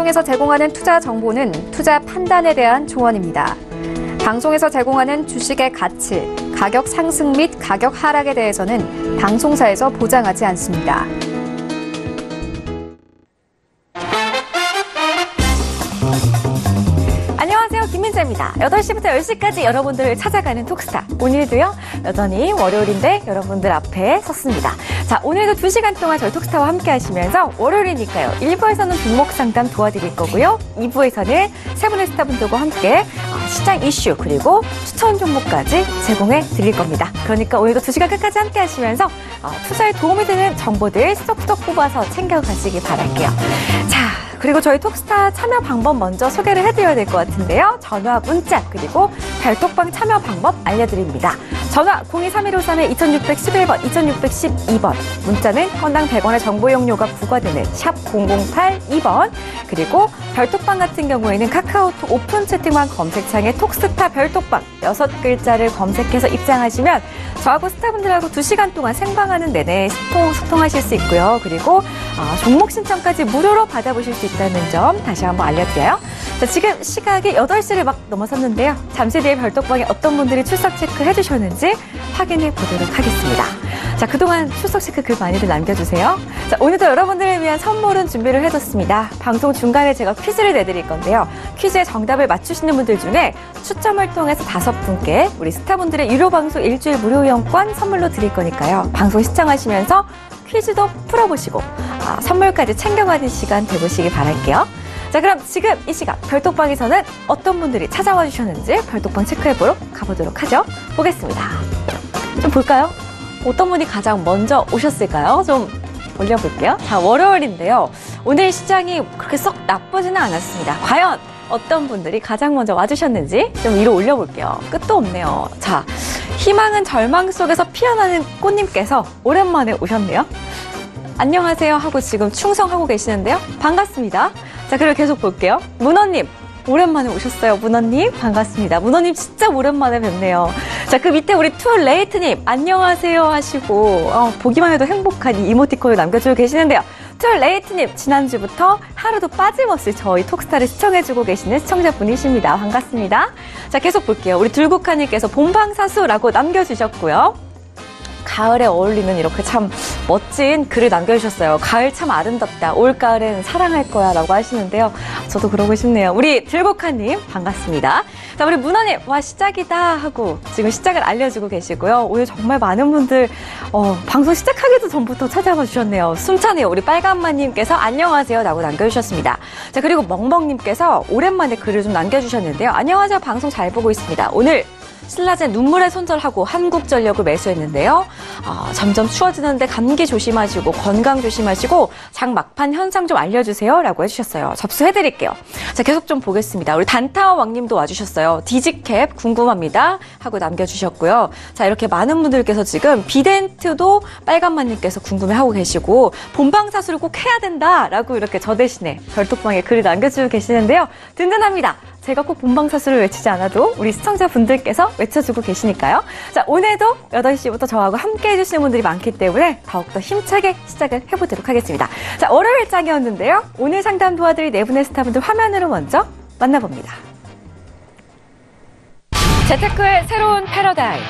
방송에서 제공하는 투자 정보는 투자 판단에 대한 조언입니다. 방송에서 제공하는 주식의 가치, 가격 상승 및 가격 하락에 대해서는 방송사에서 보장하지 않습니다. 안녕하세요, 김민재입니다. 8시부터 10시까지 여러분들을 찾아가는 톡스타. 오늘도요, 여전히 월요일인데 여러분들 앞에 섰습니다. 자, 오늘도 2시간 동안 저희 톡스타와 함께 하시면서 월요일이니까요. 1부에서는 종목 상담 도와드릴 거고요. 2부에서는 세 분의 스타분들과 함께 시장 이슈 그리고 추천 종목까지 제공해 드릴 겁니다. 그러니까 오늘도 2시간 끝까지 함께 하시면서 투자에 도움이 되는 정보들 쏙쏙 뽑아서 챙겨가시기 바랄게요. 자, 그리고 저희 톡스타 참여 방법 먼저 소개를 해드려야 될 것 같은데요. 전화, 문자, 그리고 별톡방 참여 방법 알려드립니다. 전화 023153-2611번, 2612번. 문자는 건당 100원의 정보 이용료가 부과되는 샵 0082번. 그리고 별톡방 같은 경우에는 카카오톡 오픈 채팅방 검색창에 톡스타 별톡방 6글자를 검색해서 입장하시면 저하고 스타분들하고 2시간 동안 생방하는 내내 소통하실 수 있고요. 그리고 종목 신청까지 무료로 받아보실 수 있다는 점 다시 한번 알려드려요. 자, 지금 시각이 8시를 막 넘어섰는데요. 잠시 뒤에 별톡방에 어떤 분들이 출석 체크해 주셨는지 확인해 보도록 하겠습니다. 자, 그동안 출석 체크 글 많이들 남겨주세요. 자, 오늘도 여러분들을 위한 선물은 준비를 해뒀습니다. 방송 중간에 제가 퀴즈를 내드릴 건데요. 퀴즈의 정답을 맞추시는 분들 중에 추첨을 통해서 5분께 우리 스타분들의 유료 방송 일주일 무료 이용권 선물로 드릴 거니까요. 방송 시청하시면서 퀴즈도 풀어보시고 선물까지 챙겨가는 시간 되보시기 바랄게요. 자, 그럼 지금 이 시각 별톡방에서는 어떤 분들이 찾아와 주셨는지 별톡방 체크해보러 가보도록 하죠. 보겠습니다. 좀 볼까요? 어떤 분이 가장 먼저 오셨을까요? 좀 올려볼게요. 자, 월요일인데요. 오늘 시장이 그렇게 썩 나쁘지는 않았습니다. 과연 어떤 분들이 가장 먼저 와주셨는지 좀 위로 올려볼게요. 끝도 없네요. 자, 희망은 절망 속에서 피어나는 꽃님께서 오랜만에 오셨네요. 안녕하세요 하고 지금 충성하고 계시는데요. 반갑습니다. 자, 그리고 계속 볼게요. 문어님. 오랜만에 오셨어요. 문어님 반갑습니다. 문어님 진짜 오랜만에 뵙네요. 자, 그 밑에 우리 투레이트님 안녕하세요 하시고 보기만 해도 행복한 이 이모티콘을 남겨주고 계시는데요. 투레이트님 지난주부터 하루도 빠짐없이 저희 톡스타를 시청해주고 계시는 시청자분이십니다. 반갑습니다. 자, 계속 볼게요. 우리 들국화님께서 본방사수라고 남겨주셨고요. 가을에 어울리는 이렇게 참 멋진 글을 남겨주셨어요. 가을 참 아름답다. 올가을엔 사랑할 거야 라고 하시는데요. 저도 그러고 싶네요. 우리 들국화님 반갑습니다. 자, 우리 문화님 와 시작이다 하고 지금 시작을 알려주고 계시고요. 오늘 정말 많은 분들 방송 시작하기도 전부터 찾아와 주셨네요. 숨차네요. 우리 빨간마님께서 안녕하세요 라고 남겨주셨습니다. 자, 그리고 멍멍님께서 오랜만에 글을 좀 남겨주셨는데요. 안녕하세요. 방송 잘 보고 있습니다. 오늘 신라젠 눈물의 손절하고 한국전력을 매수했는데요. 점점 추워지는데 감기 조심하시고 건강 조심하시고 장 막판 현상 좀 알려주세요 라고 해주셨어요. 접수해드릴게요. 자, 계속 좀 보겠습니다. 우리 단타워 왕님도 와주셨어요. 디지캡 궁금합니다 하고 남겨주셨고요. 자, 이렇게 많은 분들께서 지금 비덴트도 빨간만님께서 궁금해하고 계시고 본방사수를 꼭 해야 된다라고 이렇게 저 대신에 별톡방에 글을 남겨주고 계시는데요. 든든합니다. 제가 꼭 본방사수를 외치지 않아도 우리 시청자분들께서 외쳐주고 계시니까요. 자, 오늘도 8시부터 저하고 함께 해주시는 분들이 많기 때문에 더욱더 힘차게 시작을 해보도록 하겠습니다. 자, 월요일장이었는데요. 오늘 상담 도와드릴 4분의 스타분들 화면으로 먼저 만나봅니다. 재테크의 새로운 패러다임.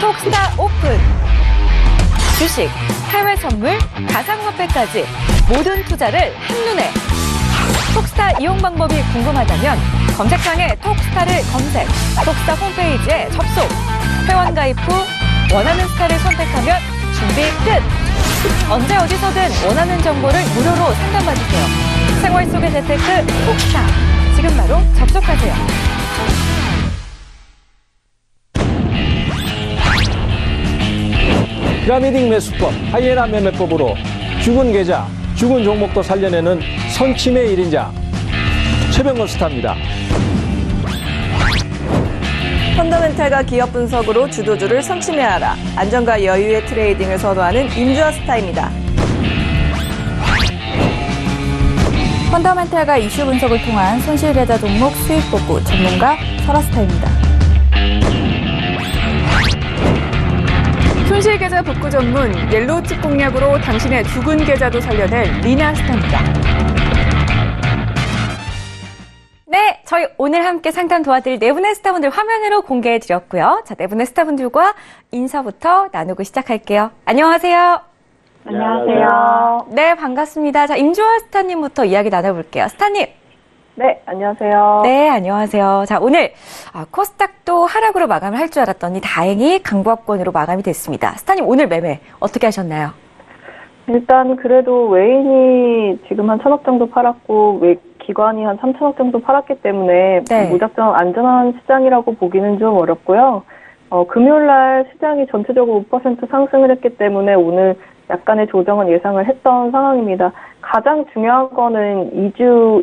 톡스타 오픈. 주식, 해외 선물, 가상화폐까지 모든 투자를 한눈에. 톡스타 이용 방법이 궁금하다면 검색창에 톡스타를 검색, 톡스타 홈페이지에 접속, 회원 가입 후 원하는 스타를 선택하면 준비 끝! 언제 어디서든 원하는 정보를 무료로 상담받으세요. 생활 속의 재테크 톡스타, 지금 바로 접속하세요. 피라미딩 매수법, 하이에나 매매법으로 죽은 계좌, 죽은 종목도 살려내는 선침의 1인자 최병건 스타입니다. 펀더멘탈과 기업 분석으로 주도주를 선침해하라. 안정과 여유의 트레이딩을 선호하는 임주아 스타입니다. 펀더멘탈과 이슈 분석을 통한 손실계좌 종목 수익 복구 전문가 설아 스타입니다. 손실계좌 복구 전문 옐로우칩 공략으로 당신의 죽은 계좌도 살려낼 리나 스타입니다. 저희 오늘 함께 상담 도와드릴 네 분의 스타분들 화면으로 공개해 드렸고요. 자, 네 분의 스타분들과 인사부터 나누고 시작할게요. 안녕하세요. 안녕하세요. 네, 반갑습니다. 자, 임주아 스타님부터 이야기 나눠볼게요. 스타님. 네, 안녕하세요. 네, 안녕하세요. 자, 오늘 코스닥도 하락으로 마감을 할 줄 알았더니 다행히 강보합권으로 마감이 됐습니다. 스타님, 오늘 매매 어떻게 하셨나요? 일단 그래도 외인이 지금 한 1,000억 정도 팔았고 기관이 한 3,000억 정도 팔았기 때문에 네. 무작정 안전한 시장이라고 보기는 좀 어렵고요. 금요일 날 시장이 전체적으로 5% 상승을 했기 때문에 오늘 약간의 조정은 예상을 했던 상황입니다. 가장 중요한 거는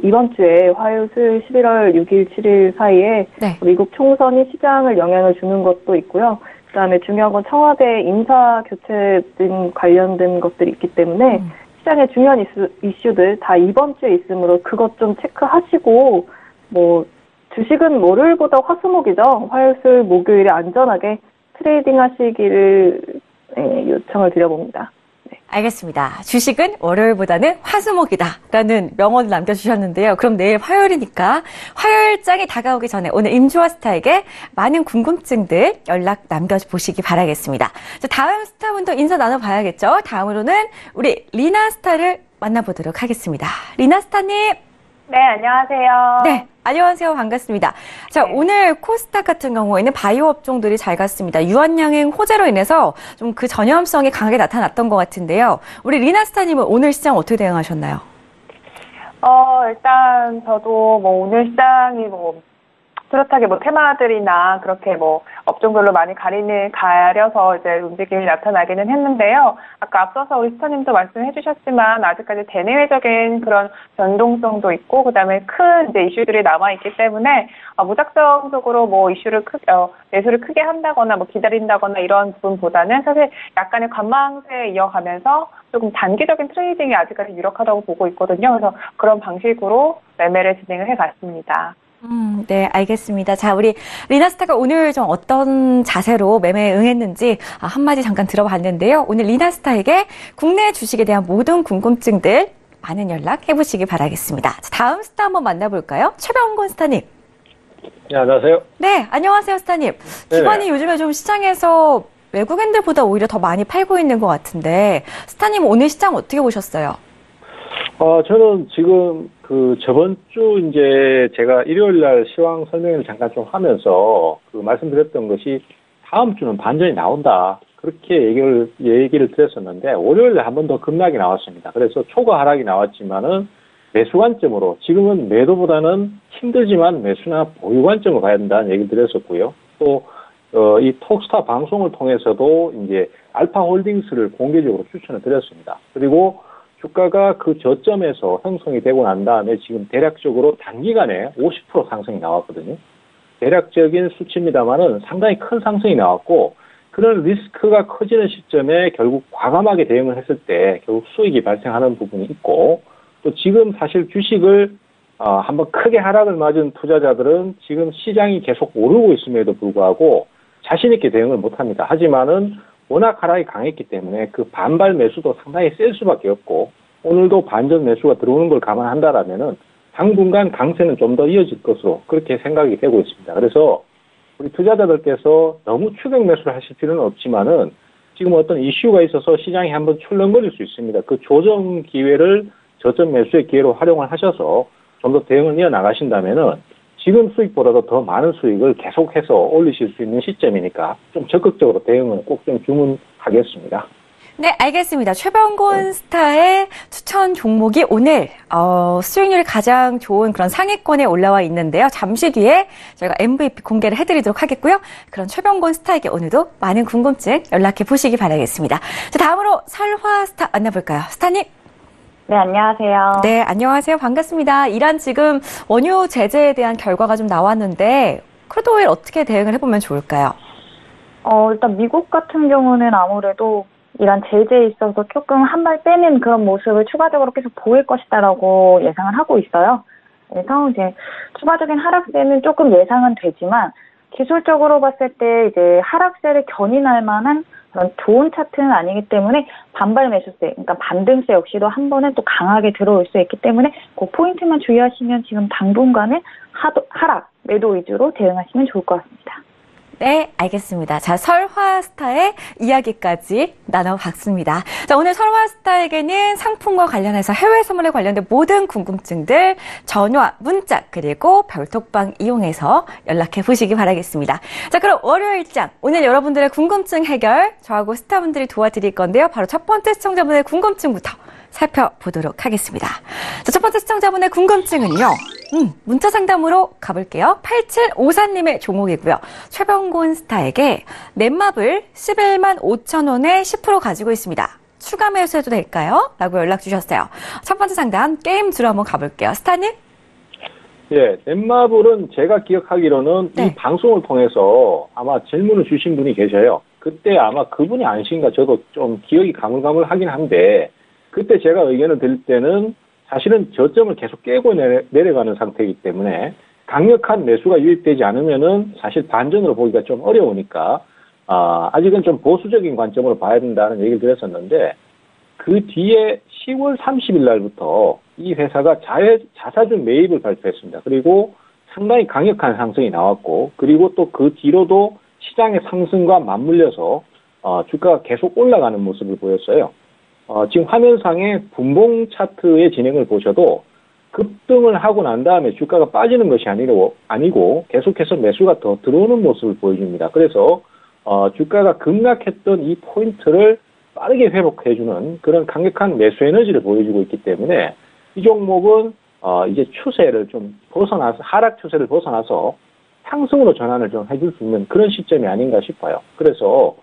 이번 주에 화요일, 수요일 11월 6일, 7일 사이에 네. 미국 총선이 시장을 영향을 주는 것도 있고요. 그다음에 중요한 건 청와대 인사 교체 등 관련된 것들이 있기 때문에 시장의 중요한 이슈들 다 이번 주에 있으므로 그것 좀 체크하시고 주식은 월요일보다 화수목이죠. 화요일, 수요일, 목요일에 안전하게 트레이딩 하시기를 요청을 드려봅니다. 알겠습니다. 주식은 월요일보다는 화수목이다라는 명언을 남겨주셨는데요. 그럼 내일 화요일이니까 화요일장이 다가오기 전에 오늘 임주아 스타에게 많은 궁금증들 연락 남겨보시기 바라겠습니다. 자, 다음 스타분도 인사 나눠봐야겠죠. 다음으로는 우리 리나 스타를 만나보도록 하겠습니다. 리나 스타님. 네, 안녕하세요. 네, 안녕하세요. 반갑습니다. 자, 오늘 코스닥 같은 경우에는 바이오 업종들이 잘 갔습니다. 유한양행 호재로 인해서 좀 그 전염성이 강하게 나타났던 것 같은데요. 우리 리나 스타님은 오늘 시장 어떻게 대응하셨나요? 일단 저도 오늘 시장이 뚜렷하게 테마들이나 그렇게 업종별로 많이 가려서 이제 움직임이 나타나기는 했는데요. 아까 앞서서 우리 스타님도 말씀해 주셨지만 아직까지 대내외적인 그런 변동성도 있고 그다음에 큰 이제 이슈들이 남아있기 때문에 무작정적으로 매수를 크게 한다거나 기다린다거나 이런 부분보다는 사실 약간의 관망세에 이어가면서 조금 단기적인 트레이딩이 아직까지 유력하다고 보고 있거든요. 그래서 그런 방식으로 매매를 진행을 해갔습니다. 네, 알겠습니다. 자, 우리 리나 스타가 오늘 좀 어떤 자세로 매매에 응했는지 한마디 잠깐 들어봤는데요. 오늘 리나 스타에게 국내 주식에 대한 모든 궁금증들 많은 연락 해보시기 바라겠습니다. 자, 다음 스타 한번 만나볼까요? 최병곤 스타님. 네, 안녕하세요. 네, 안녕하세요, 스타님. 기관이 요즘에 좀 시장에서 외국인들보다 오히려 더 많이 팔고 있는 것 같은데 스타님 오늘 시장 어떻게 보셨어요? 저는 지금 저번 주 이제 제가 일요일 날 시황 설명을 잠깐 좀 하면서 말씀드렸던 것이 다음 주는 반전이 나온다. 그렇게 얘기를 드렸었는데 월요일에 한 번 더 급락이 나왔습니다. 그래서 초과 하락이 나왔지만은 매수 관점으로 지금은 매도보다는 힘들지만 매수나 보유 관점으로 가야 된다는 얘기를 드렸었고요. 또 이 톡스타 방송을 통해서도 이제 알파홀딩스를 공개적으로 추천을 드렸습니다. 그리고 주가가 그 저점에서 형성이 되고 난 다음에 지금 대략적으로 단기간에 50% 상승이 나왔거든요. 대략적인 수치입니다만은 상당히 큰 상승이 나왔고 그런 리스크가 커지는 시점에 결국 과감하게 대응을 했을 때 결국 수익이 발생하는 부분이 있고 또 지금 사실 주식을 한번 크게 하락을 맞은 투자자들은 지금 시장이 계속 오르고 있음에도 불구하고 자신 있게 대응을 못합니다. 하지만은 워낙 하락이 강했기 때문에 그 반발 매수도 상당히 셀 수밖에 없고 오늘도 반전 매수가 들어오는 걸 감안한다라면은 당분간 강세는 좀 더 이어질 것으로 그렇게 생각이 되고 있습니다. 그래서 우리 투자자들께서 너무 추격 매수를 하실 필요는 없지만은 지금 어떤 이슈가 있어서 시장이 한번 출렁거릴 수 있습니다. 그 조정 기회를 저점 매수의 기회로 활용을 하셔서 좀 더 대응을 이어나가신다면은 지금 수익보다도 더 많은 수익을 계속해서 올리실 수 있는 시점이니까 좀 적극적으로 대응을 꼭 좀 주문하겠습니다. 네, 알겠습니다. 최병곤 스타의 추천 종목이 오늘 수익률이 가장 좋은 그런 상위권에 올라와 있는데요. 잠시 뒤에 저희가 MVP 공개를 해드리도록 하겠고요. 그런 최병곤 스타에게 오늘도 많은 궁금증 연락해 보시기 바라겠습니다. 자, 다음으로 설화 스타 만나볼까요? 스타님. 네, 안녕하세요. 네, 안녕하세요. 반갑습니다. 이란 지금 원유 제재에 대한 결과가 좀 나왔는데 크루드 오일 어떻게 대응을 해보면 좋을까요? 일단 미국 같은 경우는 아무래도 이란 제재에 있어서 조금 한 발 빼는 그런 모습을 추가적으로 계속 보일 것이다라고 예상을 하고 있어요. 그래서 이제 추가적인 하락세는 조금 예상은 되지만 기술적으로 봤을 때 이제 하락세를 견인할 만한 그런 좋은 차트는 아니기 때문에 반발 매수세, 그러니까 반등세 역시도 한 번은 또 강하게 들어올 수 있기 때문에 그 포인트만 주의하시면 지금 당분간은 하락, 매도 위주로 대응하시면 좋을 것 같습니다. 네, 알겠습니다. 자, 설화스타의 이야기까지 나눠봤습니다. 자, 오늘 설화스타에게는 상품과 관련해서 해외 선물에 관련된 모든 궁금증들 전화, 문자, 그리고 별톡방 이용해서 연락해 보시기 바라겠습니다. 자, 그럼 월요일장, 오늘 여러분들의 궁금증 해결 저하고 스타분들이 도와드릴 건데요. 바로 첫 번째 시청자분의 궁금증부터 살펴보도록 하겠습니다. 자, 첫 번째 시청자분의 궁금증은요. 문자 상담으로 가볼게요. 8754님의 종목이고요. 최병곤 스타에게 넷마블 11만 5천 원에 10% 가지고 있습니다. 추가 매수해도 될까요? 라고 연락 주셨어요. 첫 번째 상담 게임주로 한번 가볼게요. 스타님? 예, 넷마블은 제가 기억하기로는 네. 이 방송을 통해서 아마 질문을 주신 분이 계셔요. 그때 아마 그분이 아니신가 저도 좀 기억이 가물가물하긴 한데 그때 제가 의견을 드릴 때는 사실은 저점을 계속 깨고 내려가는 상태이기 때문에 강력한 매수가 유입되지 않으면은 사실 반전으로 보기가 좀 어려우니까 아직은 좀 보수적인 관점으로 봐야 된다는 얘기를 드렸었는데 그 뒤에 10월 30일 날부터 이 회사가 자사주 매입을 발표했습니다. 그리고 상당히 강력한 상승이 나왔고 그리고 또 그 뒤로도 시장의 상승과 맞물려서 주가가 계속 올라가는 모습을 보였어요. 지금 화면상의 분봉 차트의 진행을 보셔도 급등을 하고 난 다음에 주가가 빠지는 것이 아니고 계속해서 매수가 더 들어오는 모습을 보여줍니다. 그래서 주가가 급락했던 이 포인트를 빠르게 회복해주는 그런 강력한 매수 에너지를 보여주고 있기 때문에 이 종목은 이제 추세를 좀 벗어나서 하락 추세를 벗어나서 상승으로 전환을 좀 해줄 수 있는 그런 시점이 아닌가 싶어요. 그래서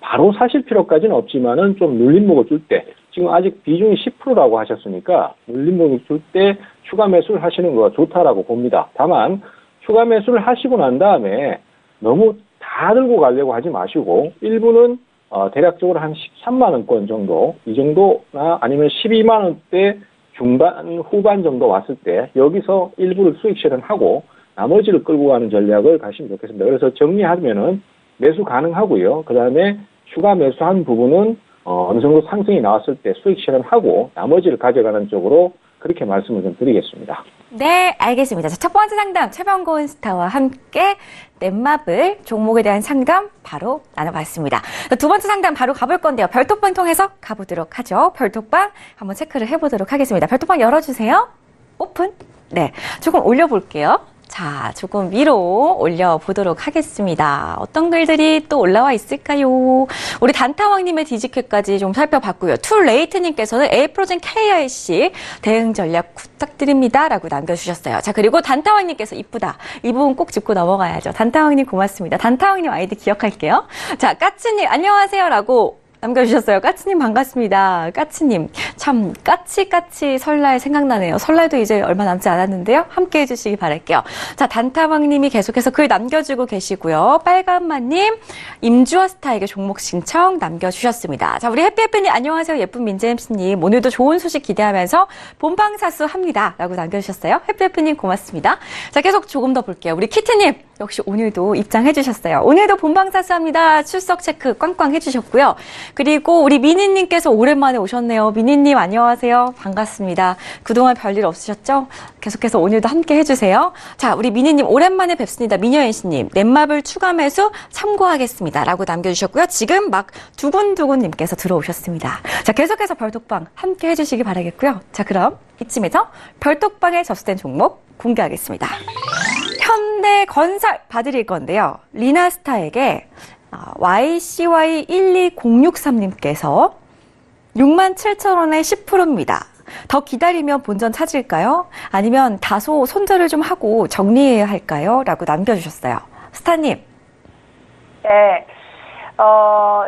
바로 사실 필요까지는 없지만은 좀 눌림목을 줄 때, 지금 아직 비중이 10%라고 하셨으니까 눌림목을 줄 때 추가 매수를 하시는 거가 좋다라고 봅니다. 다만 추가 매수를 하시고 난 다음에 너무 다 들고 가려고 하지 마시고 일부는 대략적으로 한 13만 원권 정도, 이 정도나 아니면 12만 원대 중반, 후반 정도 왔을 때 여기서 일부를 수익 실현하고 나머지를 끌고 가는 전략을 가시면 좋겠습니다. 그래서 정리하면은 매수 가능하고요. 그 다음에 추가 매수한 부분은 어느 정도 상승이 나왔을 때 수익 실현하고 나머지를 가져가는 쪽으로 그렇게 말씀을 좀 드리겠습니다. 네, 알겠습니다. 자, 첫 번째 상담 최병곤 스타와 함께 넷마블 종목에 대한 상담 바로 나눠봤습니다. 자, 두 번째 상담 바로 가볼 건데요. 별톡방 통해서 가보도록 하죠. 별톡방 한번 체크를 해보도록 하겠습니다. 별톡방 열어주세요. 오픈. 네, 조금 올려볼게요. 자, 조금 위로 올려보도록 하겠습니다. 어떤 글들이 또 올라와 있을까요? 우리 단타왕님의 뒤집캐까지 좀 살펴봤고요. 툴레이트님께서는 에이프로젠 KIC 대응 전략 부탁드립니다. 라고 남겨주셨어요. 자, 그리고 단타왕님께서 이쁘다. 이 부분 꼭 짚고 넘어가야죠. 단타왕님 고맙습니다. 단타왕님 아이디 기억할게요. 자, 까치님 안녕하세요. 라고 남겨주셨어요. 까치님 반갑습니다. 까치님 참 까치 설날 생각나네요. 설날도 이제 얼마 남지 않았는데요. 함께 해주시기 바랄게요. 자, 단타왕님이 계속해서 글 남겨주고 계시고요. 빨간마님 임주아 스타에게 종목 신청 남겨주셨습니다. 자, 우리 해피해피님 안녕하세요. 예쁜 민재 MC님 오늘도 좋은 소식 기대하면서 본방사수 합니다. 라고 남겨주셨어요. 해피해피님 고맙습니다. 자, 계속 조금 더 볼게요. 우리 키트님 역시 오늘도 입장해주셨어요. 오늘도 본방사수합니다. 출석 체크 꽝꽝 해주셨고요. 그리고 우리 미니님께서 오랜만에 오셨네요. 미니님 안녕하세요. 반갑습니다. 그동안 별일 없으셨죠? 계속해서 오늘도 함께 해주세요. 자, 우리 미니님 오랜만에 뵙습니다. 미녀연씨님 넷마블 추가 매수 참고하겠습니다. 라고 남겨주셨고요. 지금 막 두근두근님께서 들어오셨습니다. 자, 계속해서 별톡방 함께 해주시기 바라겠고요. 자, 그럼 이쯤에서 별톡방에 접수된 종목 공개하겠습니다. 현대건설 봐드릴 건데요. 리나스타에게 YCY12063님께서 67,000원에 10%입니다. 더 기다리면 본전 찾을까요? 아니면 다소 손절을 좀 하고 정리해야 할까요? 라고 남겨주셨어요. 스타님. 네.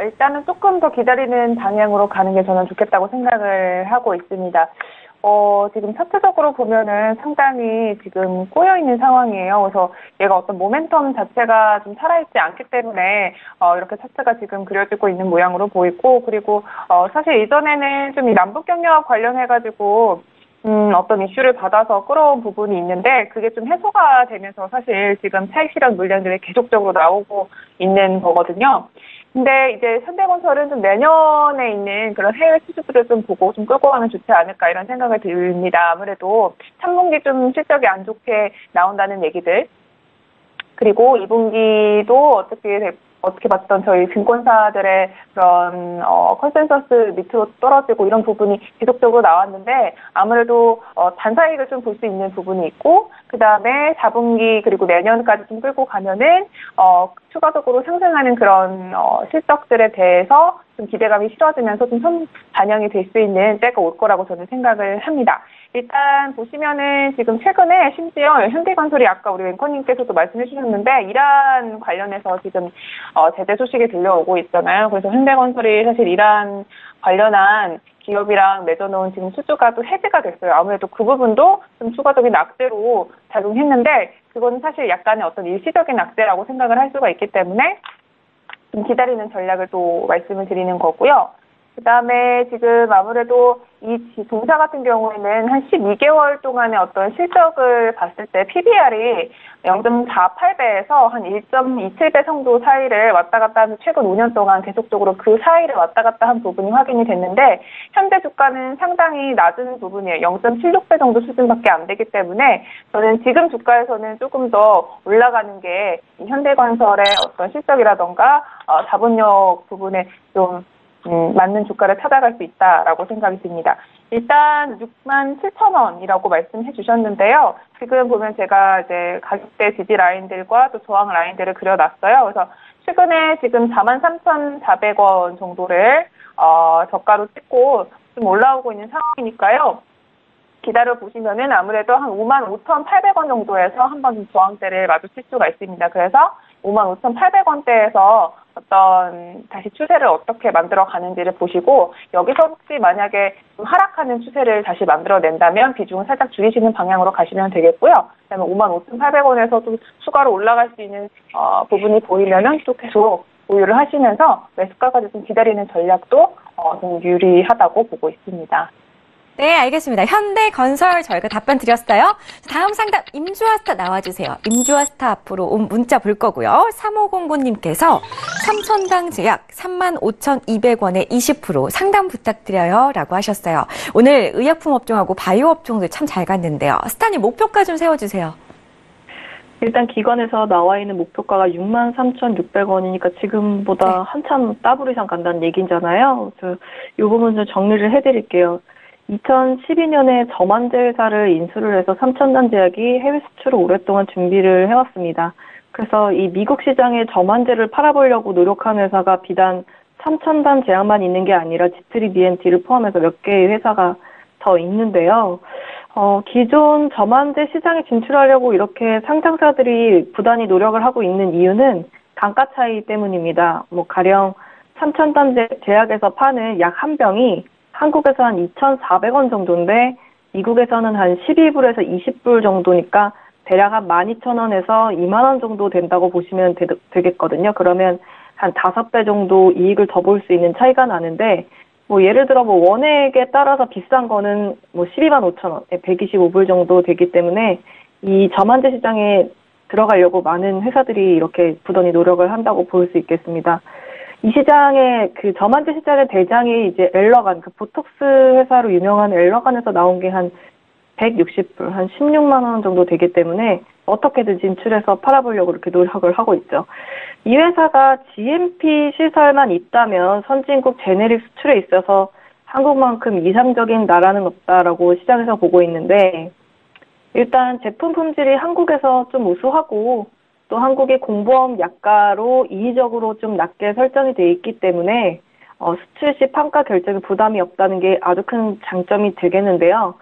일단은 조금 더 기다리는 방향으로 가는 게 저는 좋겠다고 생각을 하고 있습니다. 지금 차트적으로 보면은 상당히 지금 꼬여있는 상황이에요. 그래서 얘가 어떤 모멘텀 자체가 좀 살아있지 않기 때문에, 이렇게 차트가 지금 그려지고 있는 모양으로 보이고, 그리고, 사실 이전에는 좀 이 남북 경협 관련해가지고, 어떤 이슈를 받아서 끌어온 부분이 있는데, 그게 좀 해소가 되면서 사실 지금 차익 실현 물량들이 계속적으로 나오고 있는 거거든요. 근데 이제 현대건설은 좀 내년에 있는 그런 해외 수주들을 좀 보고 좀 끌고 가면 좋지 않을까 이런 생각이 듭니다. 아무래도 3분기 좀 실적이 안 좋게 나온다는 얘기들. 그리고 2분기도 어떻게 봤던 저희 증권사들의 그런 컨센서스 밑으로 떨어지고 이런 부분이 계속적으로 나왔는데 아무래도 단사이익을 좀 볼 수 있는 부분이 있고 그다음에 4분기 그리고 내년까지 좀 끌고 가면은 추가적으로 상승하는 그런 실적들에 대해서 좀 기대감이 실어지면서 좀 반영이 될 수 있는 때가 올 거라고 저는 생각을 합니다. 일단 보시면은 지금 최근에 심지어 현대건설이 아까 우리 앵커님께서도 말씀해 주셨는데 이란 관련해서 지금 제재 소식이 들려오고 있잖아요. 그래서 현대건설이 사실 이란 관련한 기업이랑 맺어놓은 지금 수주가 또 해지가 됐어요. 아무래도 그 부분도 좀 추가적인 악재로 작용했는데 그건 사실 약간의 어떤 일시적인 악재라고 생각을 할 수가 있기 때문에 좀 기다리는 전략을 또 말씀을 드리는 거고요. 그 다음에 지금 아무래도 이 동사 같은 경우에는 한 12개월 동안의 어떤 실적을 봤을 때 PBR이 0.48배에서 한 1.27배 정도 사이를 왔다 갔다 하면서 최근 5년 동안 계속적으로 그 사이를 왔다 갔다 한 부분이 확인이 됐는데 현재 주가는 상당히 낮은 부분이에요. 0.76배 정도 수준밖에 안 되기 때문에 저는 지금 주가에서는 조금 더 올라가는 게 현대건설의 어떤 실적이라던가 자본력 부분에 좀 맞는 주가를 찾아갈 수 있다라고 생각이 듭니다. 일단 67,000원이라고 말씀해 주셨는데요. 지금 보면 제가 이제 가격대 지지 라인들과 또 저항 라인들을 그려놨어요. 그래서 최근에 지금 43,400원 정도를 저가로 찍고 좀 올라오고 있는 상황이니까요. 기다려 보시면은 아무래도 한 55,800원 정도에서 한번 저항대를 마주칠 수가 있습니다. 그래서 55,800원대에서 어떤 다시 추세를 어떻게 만들어 가는지를 보시고 여기서 혹시 만약에 좀 하락하는 추세를 다시 만들어낸다면 비중을 살짝 줄이시는 방향으로 가시면 되겠고요. 그다음에 55,800원에서 좀 추가로 올라갈 수 있는 부분이 보이면은 또 계속 보유를 하시면서 매수가까지 좀 기다리는 전략도 좀 유리하다고 보고 있습니다. 네, 알겠습니다. 현대건설 저희가 답변 드렸어요. 다음 상담 임주아스타 나와주세요. 임주아스타 앞으로 온 문자 볼 거고요. 3509님께서 삼천당 제약 35,200원에 20% 상담 부탁드려요 라고 하셨어요. 오늘 의약품 업종하고 바이오 업종들 참 잘 갔는데요. 스타님 목표가 좀 세워주세요. 일단 기관에서 나와 있는 목표가가 63,600원이니까 지금보다 한참 더블 이상 간다는 얘기잖아요. 그래서 이 부분 좀 정리를 해드릴게요. 2012년에 저만제 회사를 인수를 해서 삼천단 제약이 해외 수출을 오랫동안 준비를 해왔습니다. 그래서 이 미국 시장에 저만제를 팔아보려고 노력한 회사가 비단 삼천단 제약만 있는 게 아니라 G3BNT를 포함해서 몇 개의 회사가 더 있는데요. 기존 저만제 시장에 진출하려고 이렇게 상장사들이 부단히 노력을 하고 있는 이유는 단가 차이 때문입니다. 가령 삼천단 제약에서 파는 약 한 병이 한국에서 한 2,400원 정도인데 미국에서는 한 12불에서 20불 정도니까 대략 한 12,000원에서 2만 원 정도 된다고 보시면 되겠거든요. 그러면 한 5배 정도 이익을 더 볼 수 있는 차이가 나는데 예를 들어 원액에 따라서 비싼 거는 12만 5천 원, 125불 정도 되기 때문에 이 저만제 시장에 들어가려고 많은 회사들이 이렇게 부단히 노력을 한다고 볼 수 있겠습니다. 이 시장의 그 저만제 시장의 대장이 이제 엘러간, 그 보톡스 회사로 유명한 엘러간에서 나온 게 한 160불, 한 16만 원 정도 되기 때문에 어떻게든 진출해서 팔아보려고 이렇게 노력을 하고 있죠. 이 회사가 GMP 시설만 있다면 선진국 제네릭 수출에 있어서 한국만큼 이상적인 나라는 없다라고 시장에서 보고 있는데 일단 제품 품질이 한국에서 좀 우수하고 또 한국이 공보험 약가로 이의적으로 좀 낮게 설정이 돼 있기 때문에 수출 시 판가 결정에 부담이 없다는 게 아주 큰 장점이 되겠는데요.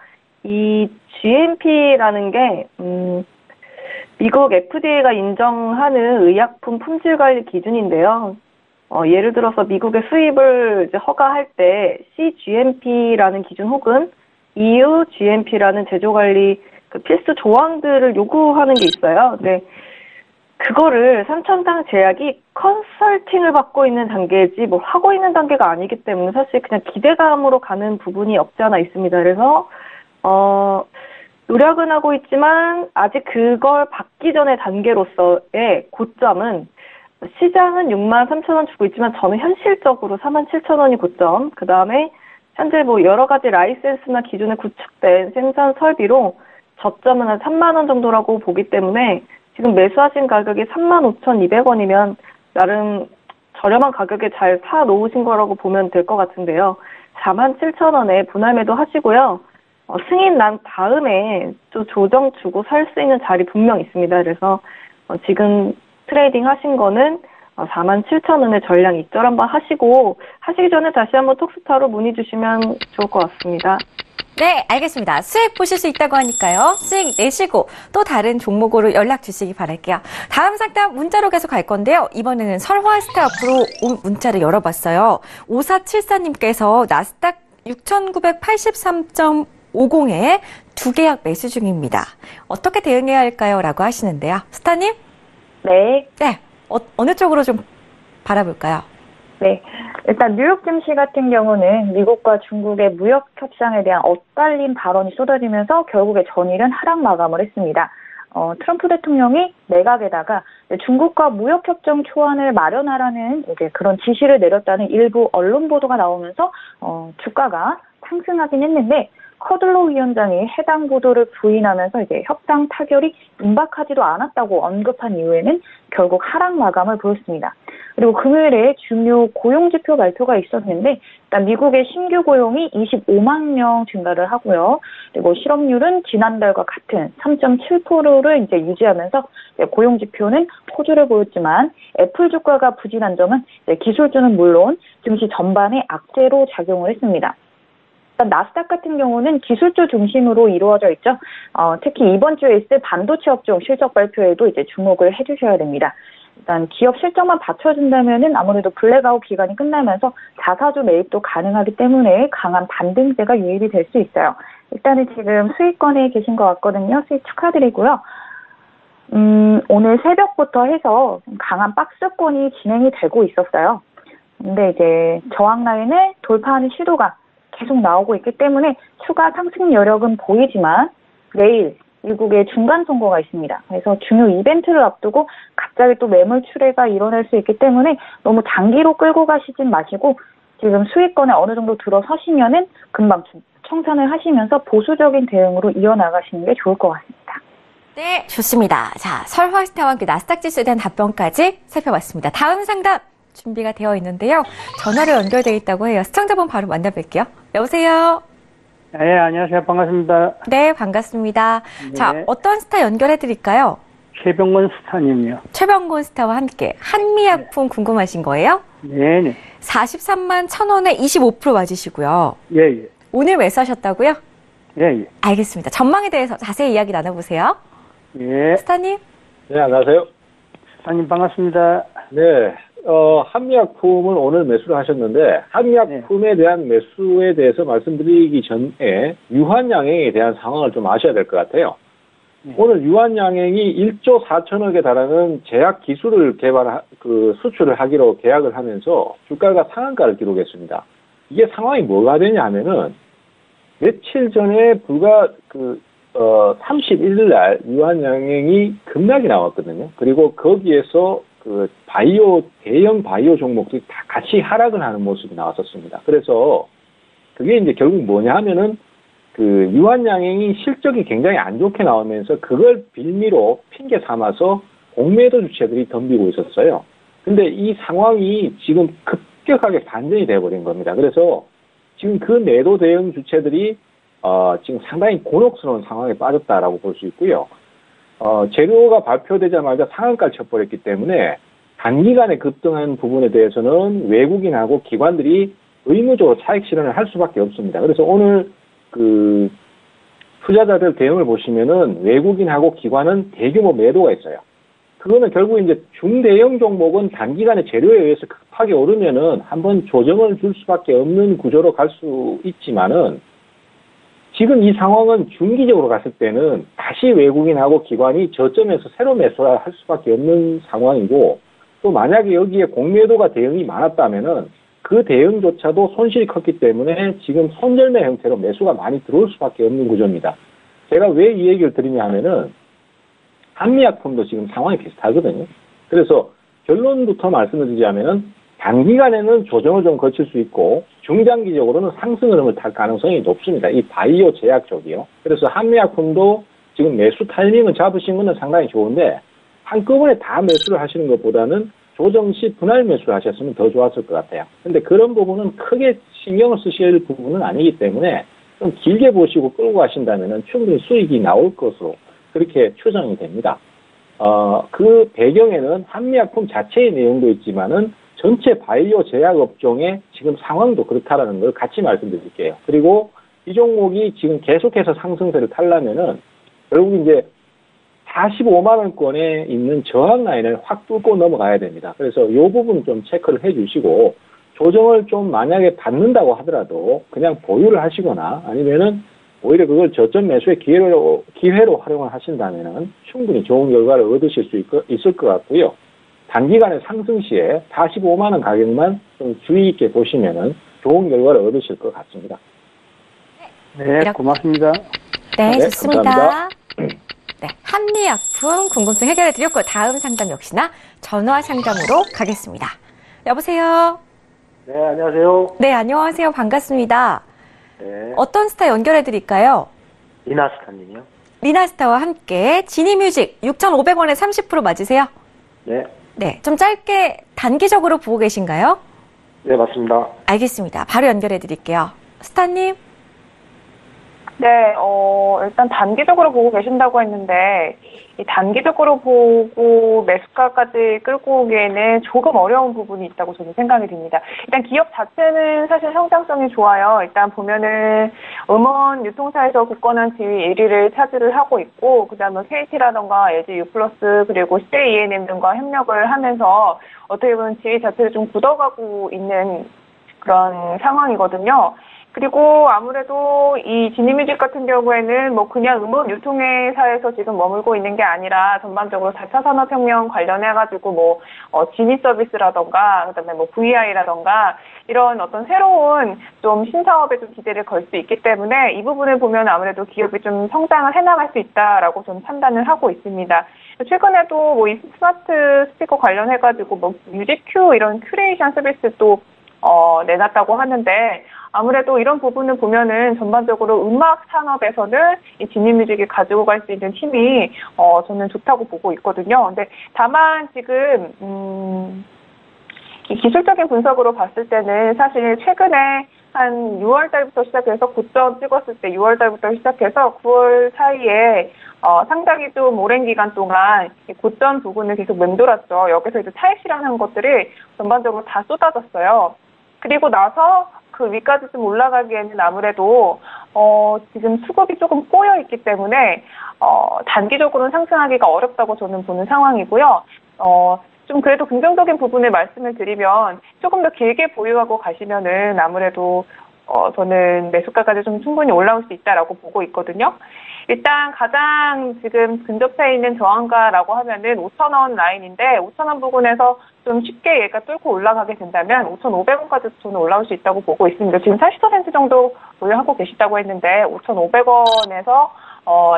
이 GMP라는 게 미국 FDA가 인정하는 의약품 품질 관리 기준인데요. 예를 들어서 미국의 수입을 이제 허가할 때 CGMP라는 기준 혹은 EU GMP라는 제조 관리 그 필수 조항들을 요구하는 게 있어요. 네. 그거를 삼천당 제약이 컨설팅을 받고 있는 단계지 하고 있는 단계가 아니기 때문에 사실 그냥 기대감으로 가는 부분이 없지 않아 있습니다. 그래서 노력은 하고 있지만 아직 그걸 받기 전의 단계로서의 고점은 시장은 63,000원 주고 있지만 저는 현실적으로 47,000원이 고점. 그 다음에 현재 뭐 여러 가지 라이센스나 기준에 구축된 생산 설비로 저점은 한 3만 원 정도라고 보기 때문에 지금 매수하신 가격이 35,200원이면 나름 저렴한 가격에 잘 사 놓으신 거라고 보면 될 것 같은데요. 47,000원에 분할 매도 하시고요. 승인 난 다음에 또 조정 주고 살 수 있는 자리 분명 있습니다. 그래서 지금 트레이딩 하신 거는 47,000원에 전량 익절 한번 하시고 하시기 전에 다시 한번 톡스타로 문의 주시면 좋을 것 같습니다. 네, 알겠습니다. 수익 보실 수 있다고 하니까요. 수익 내시고 또 다른 종목으로 연락 주시기 바랄게요. 다음 상담 문자로 계속 갈 건데요. 이번에는 설화스타 앞으로 문자를 열어봤어요. 5474님께서 나스닥 6,983.50에 두 계약 매수 중입니다. 어떻게 대응해야 할까요? 라고 하시는데요. 스타님? 네. 네. 어느 쪽으로 좀 바라볼까요? 네. 일단 뉴욕 증시 같은 경우는 미국과 중국의 무역 협상에 대한 엇갈린 발언이 쏟아지면서 결국에 전일은 하락 마감을 했습니다. 트럼프 대통령이 내각에다가 중국과 무역 협정 초안을 마련하라는 이제 그런 지시를 내렸다는 일부 언론 보도가 나오면서 주가가 상승하긴 했는데 커들로 위원장이 해당 보도를 부인하면서 이제 협상 타결이 임박하지도 않았다고 언급한 이후에는 결국 하락 마감을 보였습니다. 그리고 금요일에 중요 고용지표 발표가 있었는데 일단 미국의 신규 고용이 25만 명 증가를 하고요. 그리고 실업률은 지난달과 같은 3.7%를 이제 유지하면서 고용지표는 호조를 보였지만 애플 주가가 부진한 점은 기술주는 물론 증시 전반에 악재로 작용을 했습니다. 나스닥 같은 경우는 기술주 중심으로 이루어져 있죠. 특히 이번 주에 있을 반도체 업종 실적 발표에도 이제 주목을 해주셔야 됩니다. 일단 기업 실적만 받쳐준다면은 아무래도 블랙아웃 기간이 끝나면서 자사주 매입도 가능하기 때문에 강한 반등세가 유입이 될 수 있어요. 일단은 지금 수익권에 계신 것 같거든요. 수익 축하드리고요. 오늘 새벽부터 해서 강한 박스권이 진행이 되고 있었어요. 근데 이제 저항 라인을 돌파하는 시도가 계속 나오고 있기 때문에 추가 상승 여력은 보이지만 내일 미국의 중간 선거가 있습니다. 그래서 중요 이벤트를 앞두고 갑자기 또 매물 출회가 일어날 수 있기 때문에 너무 장기로 끌고 가시진 마시고 지금 수익권에 어느 정도 들어서시면은 금방 청산을 하시면서 보수적인 대응으로 이어나가시는 게 좋을 것 같습니다. 네, 좋습니다. 자, 설화스타와 함께 나스닥 지수에 대한 답변까지 살펴봤습니다. 다음 상담 준비가 되어 있는데요. 전화로 연결되어 있다고 해요. 시청자분 바로 만나뵐게요. 여보세요? 네, 안녕하세요. 반갑습니다. 네, 반갑습니다. 네. 자, 어떤 스타 연결해드릴까요? 최병건 스타님이요. 최병곤 스타와 함께 한미약품 궁금하신 거예요? 네네. 43만 1,000원에 25% 맞으시고요. 예. 오늘 매수하셨다고요? 예. 알겠습니다. 전망에 대해서 자세히 이야기 나눠보세요. 예. 스타님? 네, 안녕하세요. 스타님 반갑습니다. 네, 한미약품은 오늘 매수를 하셨는데 한미약품에 대한 매수에 대해서 말씀드리기 전에 유한양행에 대한 상황을 좀 아셔야 될 것 같아요. 오늘 유한양행이 1조 4천억에 달하는 제약 기술을 수출을 하기로 계약을 하면서 주가가 상한가를 기록했습니다. 이게 상황이 뭐가 되냐 하면은 며칠 전에 불과 31일 날 유한양행이 급락이 나왔거든요. 그리고 거기에서 대형 바이오 종목들이 다 같이 하락을 하는 모습이 나왔었습니다. 그래서 그게 이제 결국 뭐냐 하면은 유한양행이 실적이 굉장히 안 좋게 나오면서 그걸 빌미로 핑계 삼아서 공매도 주체들이 덤비고 있었어요. 근데 이 상황이 지금 급격하게 반전이 돼버린 겁니다. 그래서 지금 그 매도 대응 주체들이 지금 상당히 곤혹스러운 상황에 빠졌다라고 볼 수 있고요. 재료가 발표되자마자 상한가를 쳐버렸기 때문에 단기간에 급등한 부분에 대해서는 외국인하고 기관들이 의무적으로 차익 실현을 할 수밖에 없습니다. 그래서 오늘 투자자들 대응을 보시면은 외국인하고 기관은 대규모 매도가 있어요. 그거는 결국 이제 중대형 종목은 단기간에 재료에 의해서 급하게 오르면은 한번 조정을 줄 수밖에 없는 구조로 갈 수 있지만은 지금 이 상황은 중기적으로 갔을 때는 다시 외국인하고 기관이 저점에서 새로 매수를 할 수밖에 없는 상황이고 또 만약에 여기에 공매도가 대응이 많았다면은 그 대응조차도 손실이 컸기 때문에 지금 손절매 형태로 매수가 많이 들어올 수밖에 없는 구조입니다. 제가 왜 이 얘기를 드리냐 하면은 한미약품도 지금 상황이 비슷하거든요. 그래서 결론부터 말씀을 드리자면은 단기간에는 조정을 좀 거칠 수 있고 중장기적으로는 상승 흐름을 탈 가능성이 높습니다. 이 바이오 제약 쪽이요. 그래서 한미약품도 지금 매수 타이밍을 잡으신 건 상당히 좋은데 한꺼번에 다 매수를 하시는 것보다는 조정 시 분할 매수를 하셨으면 더 좋았을 것 같아요. 근데 그런 부분은 크게 신경을 쓰실 부분은 아니기 때문에 좀 길게 보시고 끌고 가신다면 충분히 수익이 나올 것으로 그렇게 추정이 됩니다. 그 배경에는 한미약품 자체의 내용도 있지만은 전체 바이오 제약 업종의 지금 상황도 그렇다라는 걸 같이 말씀드릴게요. 그리고 이 종목이 지금 계속해서 상승세를 타려면은 결국 이제 45만 원권에 있는 저항 라인을 확 뚫고 넘어가야 됩니다. 그래서 이 부분 좀 체크를 해주시고 조정을 좀 만약에 받는다고 하더라도 그냥 보유를 하시거나 아니면은 오히려 그걸 저점 매수의 기회로 활용을 하신다면은 충분히 좋은 결과를 얻으실 수 있을 것 같고요. 단기간에 상승 시에 45만 원 가격만 좀 주의 있게 보시면은 좋은 결과를 얻으실 것 같습니다. 네, 고맙습니다. 네, 네, 좋습니다. 감사합니다. 네, 한미약품 궁금증 해결해 드렸고 다음 상담 역시나 전화 상담으로 가겠습니다. 여보세요? 네, 안녕하세요. 네, 안녕하세요. 반갑습니다. 네. 어떤 스타 연결해 드릴까요? 리나스타님이요. 리나스타와 함께 지니뮤직 6,500원에 30% 맞으세요? 네. 네, 좀 짧게 단기적으로 보고 계신가요? 네, 맞습니다. 알겠습니다. 바로 연결해 드릴게요. 스타님? 네, 일단 단기적으로 보고 계신다고 했는데, 이 단기적으로 보고 매수가까지 끌고 오기에는 조금 어려운 부분이 있다고 저는 생각이 듭니다. 일단 기업 자체는 사실 성장성이 좋아요. 일단 보면은 음원 유통사에서 굳건한 지위 1위를 차지를 하고 있고, 그 다음에 KT라던가 LG U+, 그리고 CJ E&M 등과 협력을 하면서 어떻게 보면 지위 자체를 좀 굳어가고 있는 그런 상황이거든요. 그리고 아무래도 이 지니뮤직 같은 경우에는 뭐 그냥 음원 유통회사에서 지금 머물고 있는 게 아니라 전반적으로 4차 산업혁명 관련해가지고 뭐 지니 서비스라던가 그다음에 뭐 VI라던가 이런 어떤 새로운 좀 신사업에 좀 기대를 걸 수 있기 때문에 이 부분을 보면 아무래도 기업이 좀 성장을 해나갈 수 있다라고 저는 판단을 하고 있습니다. 최근에도 뭐 이 스마트 스피커 관련해가지고 뭐 뮤직큐 이런 큐레이션 서비스도 내놨다고 하는데 아무래도 이런 부분을 보면은 전반적으로 음악 산업에서는 이 지니뮤직이 가지고 갈 수 있는 힘이 저는 좋다고 보고 있거든요. 근데 다만 지금 이 기술적인 분석으로 봤을 때는 사실 최근에 한 6월 달부터 시작해서 고점 찍었을 때 6월 달부터 시작해서 9월 사이에 상당히 좀 오랜 기간 동안 고점 부분을 계속 맴돌았죠. 여기서 이제 차익 실현한 것들이 전반적으로 다 쏟아졌어요. 그리고 나서 그 위까지 좀 올라가기에는 아무래도 지금 수급이 조금 꼬여 있기 때문에 단기적으로는 상승하기가 어렵다고 저는 보는 상황이고요. 좀 그래도 긍정적인 부분을 말씀을 드리면 조금 더 길게 보유하고 가시면은 아무래도 저는 매수가까지 좀 충분히 올라올 수 있다라고 보고 있거든요. 일단 가장 지금 근접해 있는 저항가라고 하면은 5,000원 라인인데 5,000원 부근에서 좀 쉽게 얘가 뚫고 올라가게 된다면 5,500원까지 저는 올라올 수 있다고 보고 있습니다. 지금 40% 정도 보유하고 계시다고 했는데 5,500원에서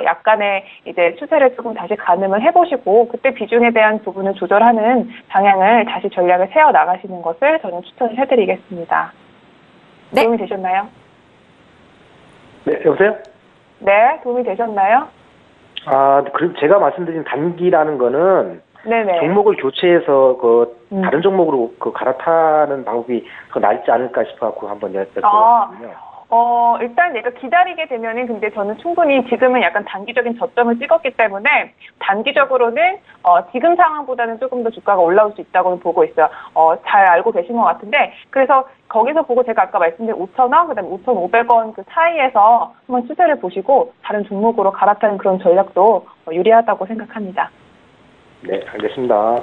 약간의 이제 추세를 조금 다시 가늠을 해보시고 그때 비중에 대한 부분을 조절하는 방향을 다시 전략을 세워 나가시는 것을 저는 추천을 해드리겠습니다. 네. 도움이 되셨나요? 네, 여보세요? 네, 도움이 되셨나요? 그럼 제가 말씀드린 단기라는 거는 네네. 종목을 교체해서 다른 종목으로 갈아타는 방법이 더 낫지 않을까 싶어갖고 한번 여쭤봤거든요. 일단 얘가 기다리게 되면은 근데 저는 충분히 지금은 약간 단기적인 저점을 찍었기 때문에 단기적으로는 지금 상황보다는 조금 더 주가가 올라올 수 있다고 보고 있어요. 잘 알고 계신 것 같은데 그래서 거기서 보고 제가 아까 말씀드린 5,000원 그다음에 5,500원 그 사이에서 한번 추세를 보시고 다른 종목으로 갈아타는 그런 전략도 유리하다고 생각합니다. 네, 알겠습니다.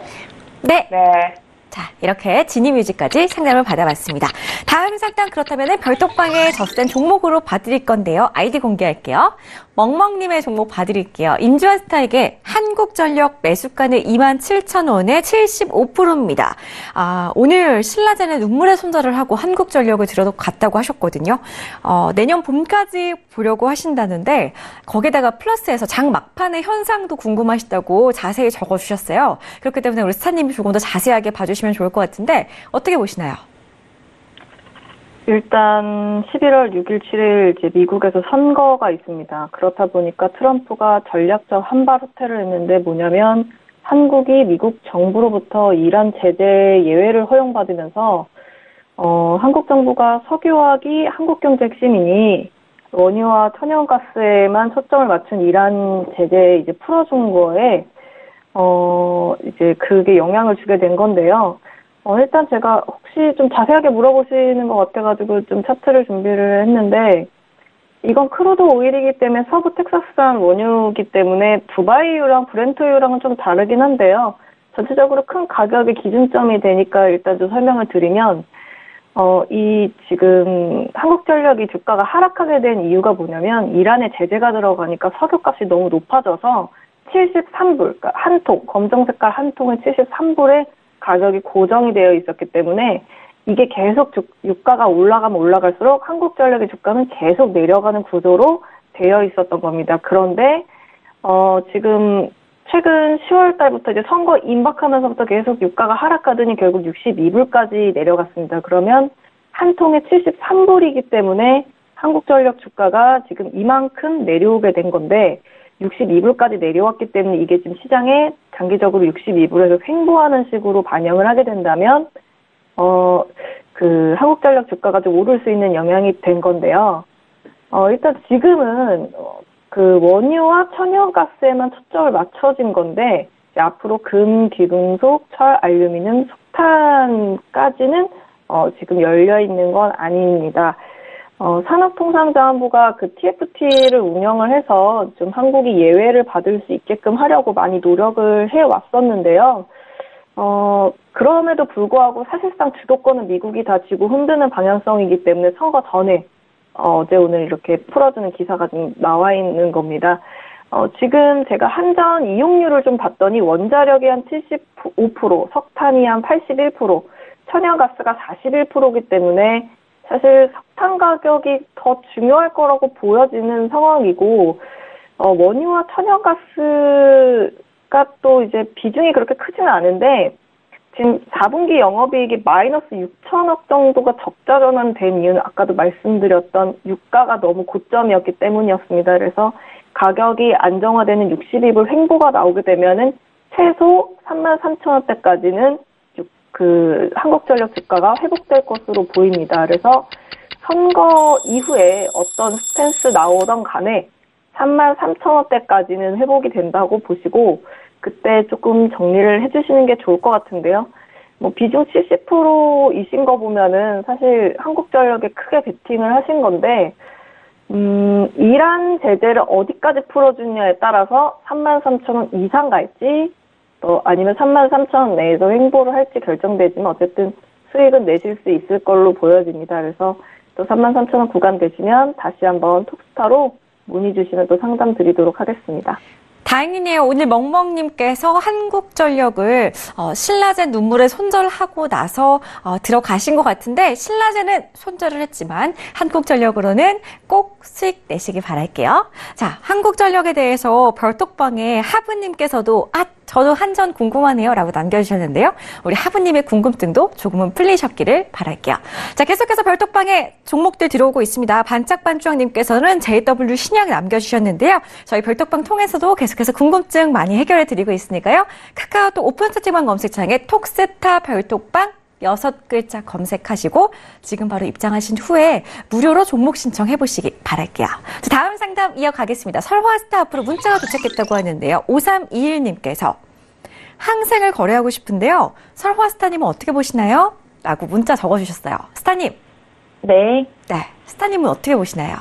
네. 네. 자, 이렇게 지니뮤직까지 상담을 받아봤습니다. 다음 상담 그렇다면 별톡방에 젖센 종목으로 봐드릴 건데요. 아이디 공개할게요. 멍멍님의 종목 봐드릴게요. 인주아스타에게 한국전력 매수가는 27,000원에 75%입니다. 오늘 신라젠에 눈물의 손절을 하고 한국전력을 들어갔다고 하셨거든요. 내년 봄까지 보려고 하신다는데 거기다가 플러스해서 장 막판의 현상도 궁금하시다고 자세히 적어주셨어요. 그렇기 때문에 우리 스타님이 조금 더 자세하게 봐주시면 좋을 것 같은데 어떻게 보시나요? 일단 11월 6일, 7일 이제 미국에서 선거가 있습니다. 그렇다 보니까 트럼프가 전략적 한발 후퇴를 했는데 뭐냐면 한국이 미국 정부로부터 이란 제재 예외를 허용받으면서 한국 정부가 석유화학이 한국 경제 핵심이니 원유와 천연가스에만 초점을 맞춘 이란 제재 이제 풀어준 거에 이제 그게 영향을 주게 된 건데요. 일단 제가 혹시 좀 자세하게 물어보시는 것 같아가지고 좀 차트를 준비를 했는데, 이건 크루드 오일이기 때문에 서부 텍사스산 원유이기 때문에 두바이유랑 브렌트유랑은 좀 다르긴 한데요. 전체적으로 큰 가격의 기준점이 되니까 일단 좀 설명을 드리면, 이 지금 한국전력이 주가가 하락하게 된 이유가 뭐냐면, 이란에 제재가 들어가니까 석유값이 너무 높아져서 73불, 그러니까 한 통, 검정 색깔 한 통에 73불에 가격이 고정이 되어 있었기 때문에 이게 계속 유가가 올라가면 올라갈수록 한국전력의 주가는 계속 내려가는 구조로 되어 있었던 겁니다. 그런데 지금 최근 10월 달부터 이제 선거 임박하면서부터 계속 유가가 하락하더니 결국 62불까지 내려갔습니다. 그러면 한 통에 73불이기 때문에 한국전력 주가가 지금 이만큼 내려오게 된 건데, 62불까지 내려왔기 때문에 이게 지금 시장에 장기적으로 62불에서 횡보하는 식으로 반영을 하게 된다면 그 한국전력 주가가 좀 오를 수 있는 영향이 된 건데요. 일단 지금은 그 원유와 천연가스에만 초점을 맞춰진 건데, 이제 앞으로 금, 귀금속, 철, 알루미늄, 석탄까지는 지금 열려 있는 건 아닙니다. 산업통상자원부가 그 TFT를 운영을 해서 좀 한국이 예외를 받을 수 있게끔 하려고 많이 노력을 해왔었는데요. 그럼에도 불구하고 사실상 주도권은 미국이 다 쥐고 흔드는 방향성이기 때문에 선거 전에 어제 오늘 이렇게 풀어주는 기사가 좀 나와 있는 겁니다. 지금 제가 한전 이용률을 좀 봤더니 원자력이 한 75%, 석탄이 한 81%, 천연가스가 41%이기 때문에 사실 석탄 가격이 더 중요할 거라고 보여지는 상황이고, 원유와 천연가스가 또 이제 비중이 그렇게 크지는 않은데, 지금 4분기 영업이익이 마이너스 6천억 정도가 적자 전환된 이유는 아까도 말씀드렸던 유가가 너무 고점이었기 때문이었습니다. 그래서 가격이 안정화되는 62불 횡보가 나오게 되면은 최소 33,000원대까지는 그 한국전력 주가가 회복될 것으로 보입니다. 그래서 선거 이후에 어떤 스탠스 나오던 간에 33,000원대까지는 회복이 된다고 보시고 그때 조금 정리를 해주시는 게 좋을 것 같은데요. 뭐 비중 70%이신 거 보면은 사실 한국전력에 크게 베팅을 하신 건데, 이란 제재를 어디까지 풀어주냐에 따라서 33,000원 이상 갈지 아니면 33,000원 내에서 횡보를 할지 결정되지만 어쨌든 수익은 내실 수 있을 걸로 보여집니다. 그래서 또 33,000원 구간 되시면 다시 한번 톡스타로 문의 주시면 또 상담 드리도록 하겠습니다. 다행이네요. 오늘 멍멍님께서 한국전력을 신라젠 눈물에 손절하고 나서 들어가신 것 같은데, 신라젠은 손절을 했지만 한국전력으로는 꼭 수익 내시기 바랄게요. 자, 한국전력에 대해서 별톡방에 하부님께서도 저도 한전 궁금하네요 라고 남겨주셨는데요. 우리 하부님의 궁금증도 조금은 풀리셨기를 바랄게요. 자, 계속해서 별톡방에 종목들 들어오고 있습니다. 반짝반주왕님께서는 JW 신약 남겨주셨는데요. 저희 별톡방 통해서도 계속해서 궁금증 많이 해결해드리고 있으니까요. 카카오톡 오픈 채팅방 검색창에 톡스타 별톡방 6글자 검색하시고 지금 바로 입장하신 후에 무료로 종목 신청해보시기 바랄게요. 자, 다음 상담 이어가겠습니다. 설화스타 앞으로 문자가 도착했다고 하는데요. 5321님께서 항생을 거래하고 싶은데요. 설화스타님은 어떻게 보시나요? 라고 문자 적어주셨어요. 스타님. 네. 네. 스타님은 어떻게 보시나요?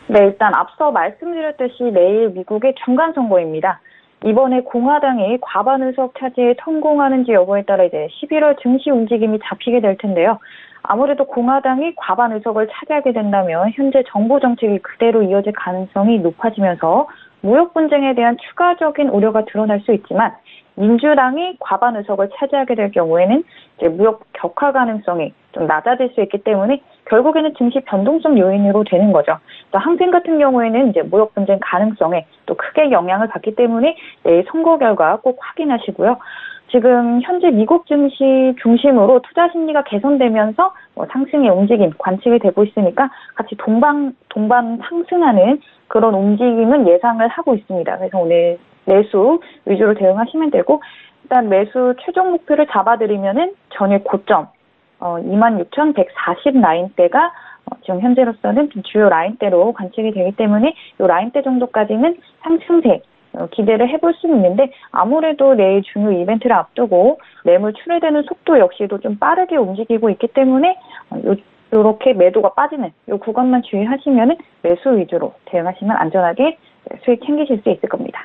네, 일단 앞서 말씀드렸듯이 내일 미국의 중간 선거입니다. 이번에 공화당이 과반 의석 차지에 성공하는지 여부에 따라 이제 11월 증시 움직임이 잡히게 될 텐데요. 아무래도 공화당이 과반 의석을 차지하게 된다면 현재 정부 정책이 그대로 이어질 가능성이 높아지면서 무역 분쟁에 대한 추가적인 우려가 드러날 수 있지만 민주당이 과반 의석을 차지하게 될 경우에는 이제 무역 격화 가능성이 좀 낮아질 수 있기 때문에 결국에는 증시 변동성 요인으로 되는 거죠. 또 항생 같은 경우에는 이제 무역 분쟁 가능성에 또 크게 영향을 받기 때문에 내일 선거 결과 꼭 확인하시고요. 지금 현재 미국 증시 중심으로 투자 심리가 개선되면서 상승의 움직임 관측이 되고 있으니까 같이 동반 상승하는 그런 움직임은 예상을 하고 있습니다. 그래서 오늘 매수 위주로 대응하시면 되고 일단 매수 최종 목표를 잡아드리면은 전일 고점 26,140 라인대가 지금 현재로서는 좀 주요 라인대로 관측이 되기 때문에 이 라인대 정도까지는 상승세 기대를 해볼 수는 있는데 아무래도 내일 중요 이벤트를 앞두고 매물 출회되는 속도 역시도 좀 빠르게 움직이고 있기 때문에 이렇게 매도가 빠지는 이 구간만 주의하시면 매수 위주로 대응하시면 안전하게 수익 챙기실 수 있을 겁니다.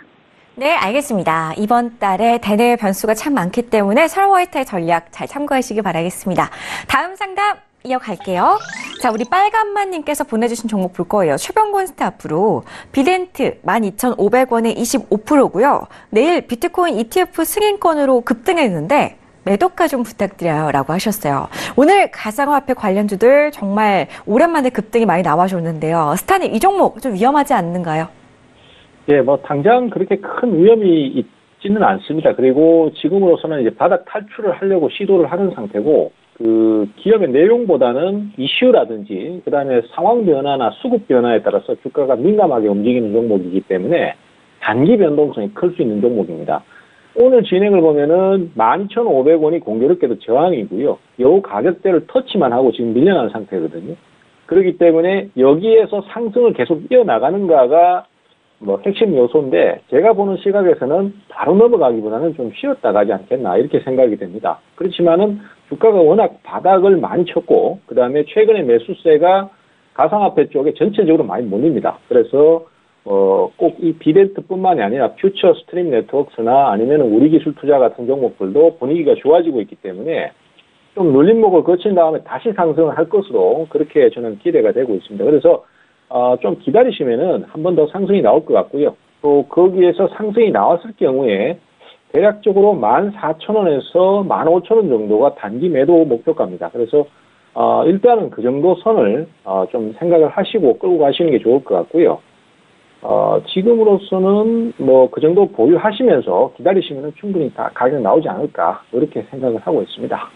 네, 알겠습니다. 이번 달에 대내 변수가 참 많기 때문에 설화이트의 전략 잘 참고하시기 바라겠습니다. 다음 상담 이어갈게요. 자, 우리 빨간만님께서 보내주신 종목 볼 거예요. 최병곤 스타프로 비덴트 12,500원에 25%고요. 내일 비트코인 ETF 승인권으로 급등했는데 매도가 좀 부탁드려요 라고 하셨어요. 오늘 가상화폐 관련주들 정말 오랜만에 급등이 많이 나와줬는데요. 스타님, 이 종목 좀 위험하지 않는가요? 예, 뭐 당장 그렇게 큰 위험이 있지는 않습니다. 그리고 지금으로서는 이제 바닥 탈출을 하려고 시도를 하는 상태고, 그 기업의 내용보다는 이슈라든지 그다음에 상황 변화나 수급 변화에 따라서 주가가 민감하게 움직이는 종목이기 때문에 단기 변동성이 클 수 있는 종목입니다. 오늘 진행을 보면은 12,500원이 공교롭게도 저항이고요. 요 가격대를 터치만 하고 지금 밀려난 상태거든요. 그렇기 때문에 여기에서 상승을 계속 이어나가는가가 뭐 핵심 요소인데, 제가 보는 시각에서는 바로 넘어가기보다는 좀 쉬었다 가지 않겠나 이렇게 생각이 됩니다. 그렇지만은 주가가 워낙 바닥을 많이 쳤고, 그 다음에 최근에 매수세가 가상화폐 쪽에 전체적으로 많이 몰립니다. 그래서 꼭 이 비덴트뿐만이 아니라 퓨처 스트림 네트워크나 아니면 우리 기술 투자 같은 종목들도 분위기가 좋아지고 있기 때문에 좀 눌림목을 거친 다음에 다시 상승을 할 것으로 그렇게 저는 기대가 되고 있습니다. 그래서 좀 기다리시면은 한 번 더 상승이 나올 것 같고요. 또 거기에서 상승이 나왔을 경우에 대략적으로 14,000원에서 15,000원 정도가 단기 매도 목표가입니다. 그래서 일단은 그 정도 선을 좀 생각을 하시고 끌고 가시는 게 좋을 것 같고요. 지금으로서는 뭐 그 정도 보유하시면서 기다리시면은 충분히 다 가격 나오지 않을까 이렇게 생각을 하고 있습니다.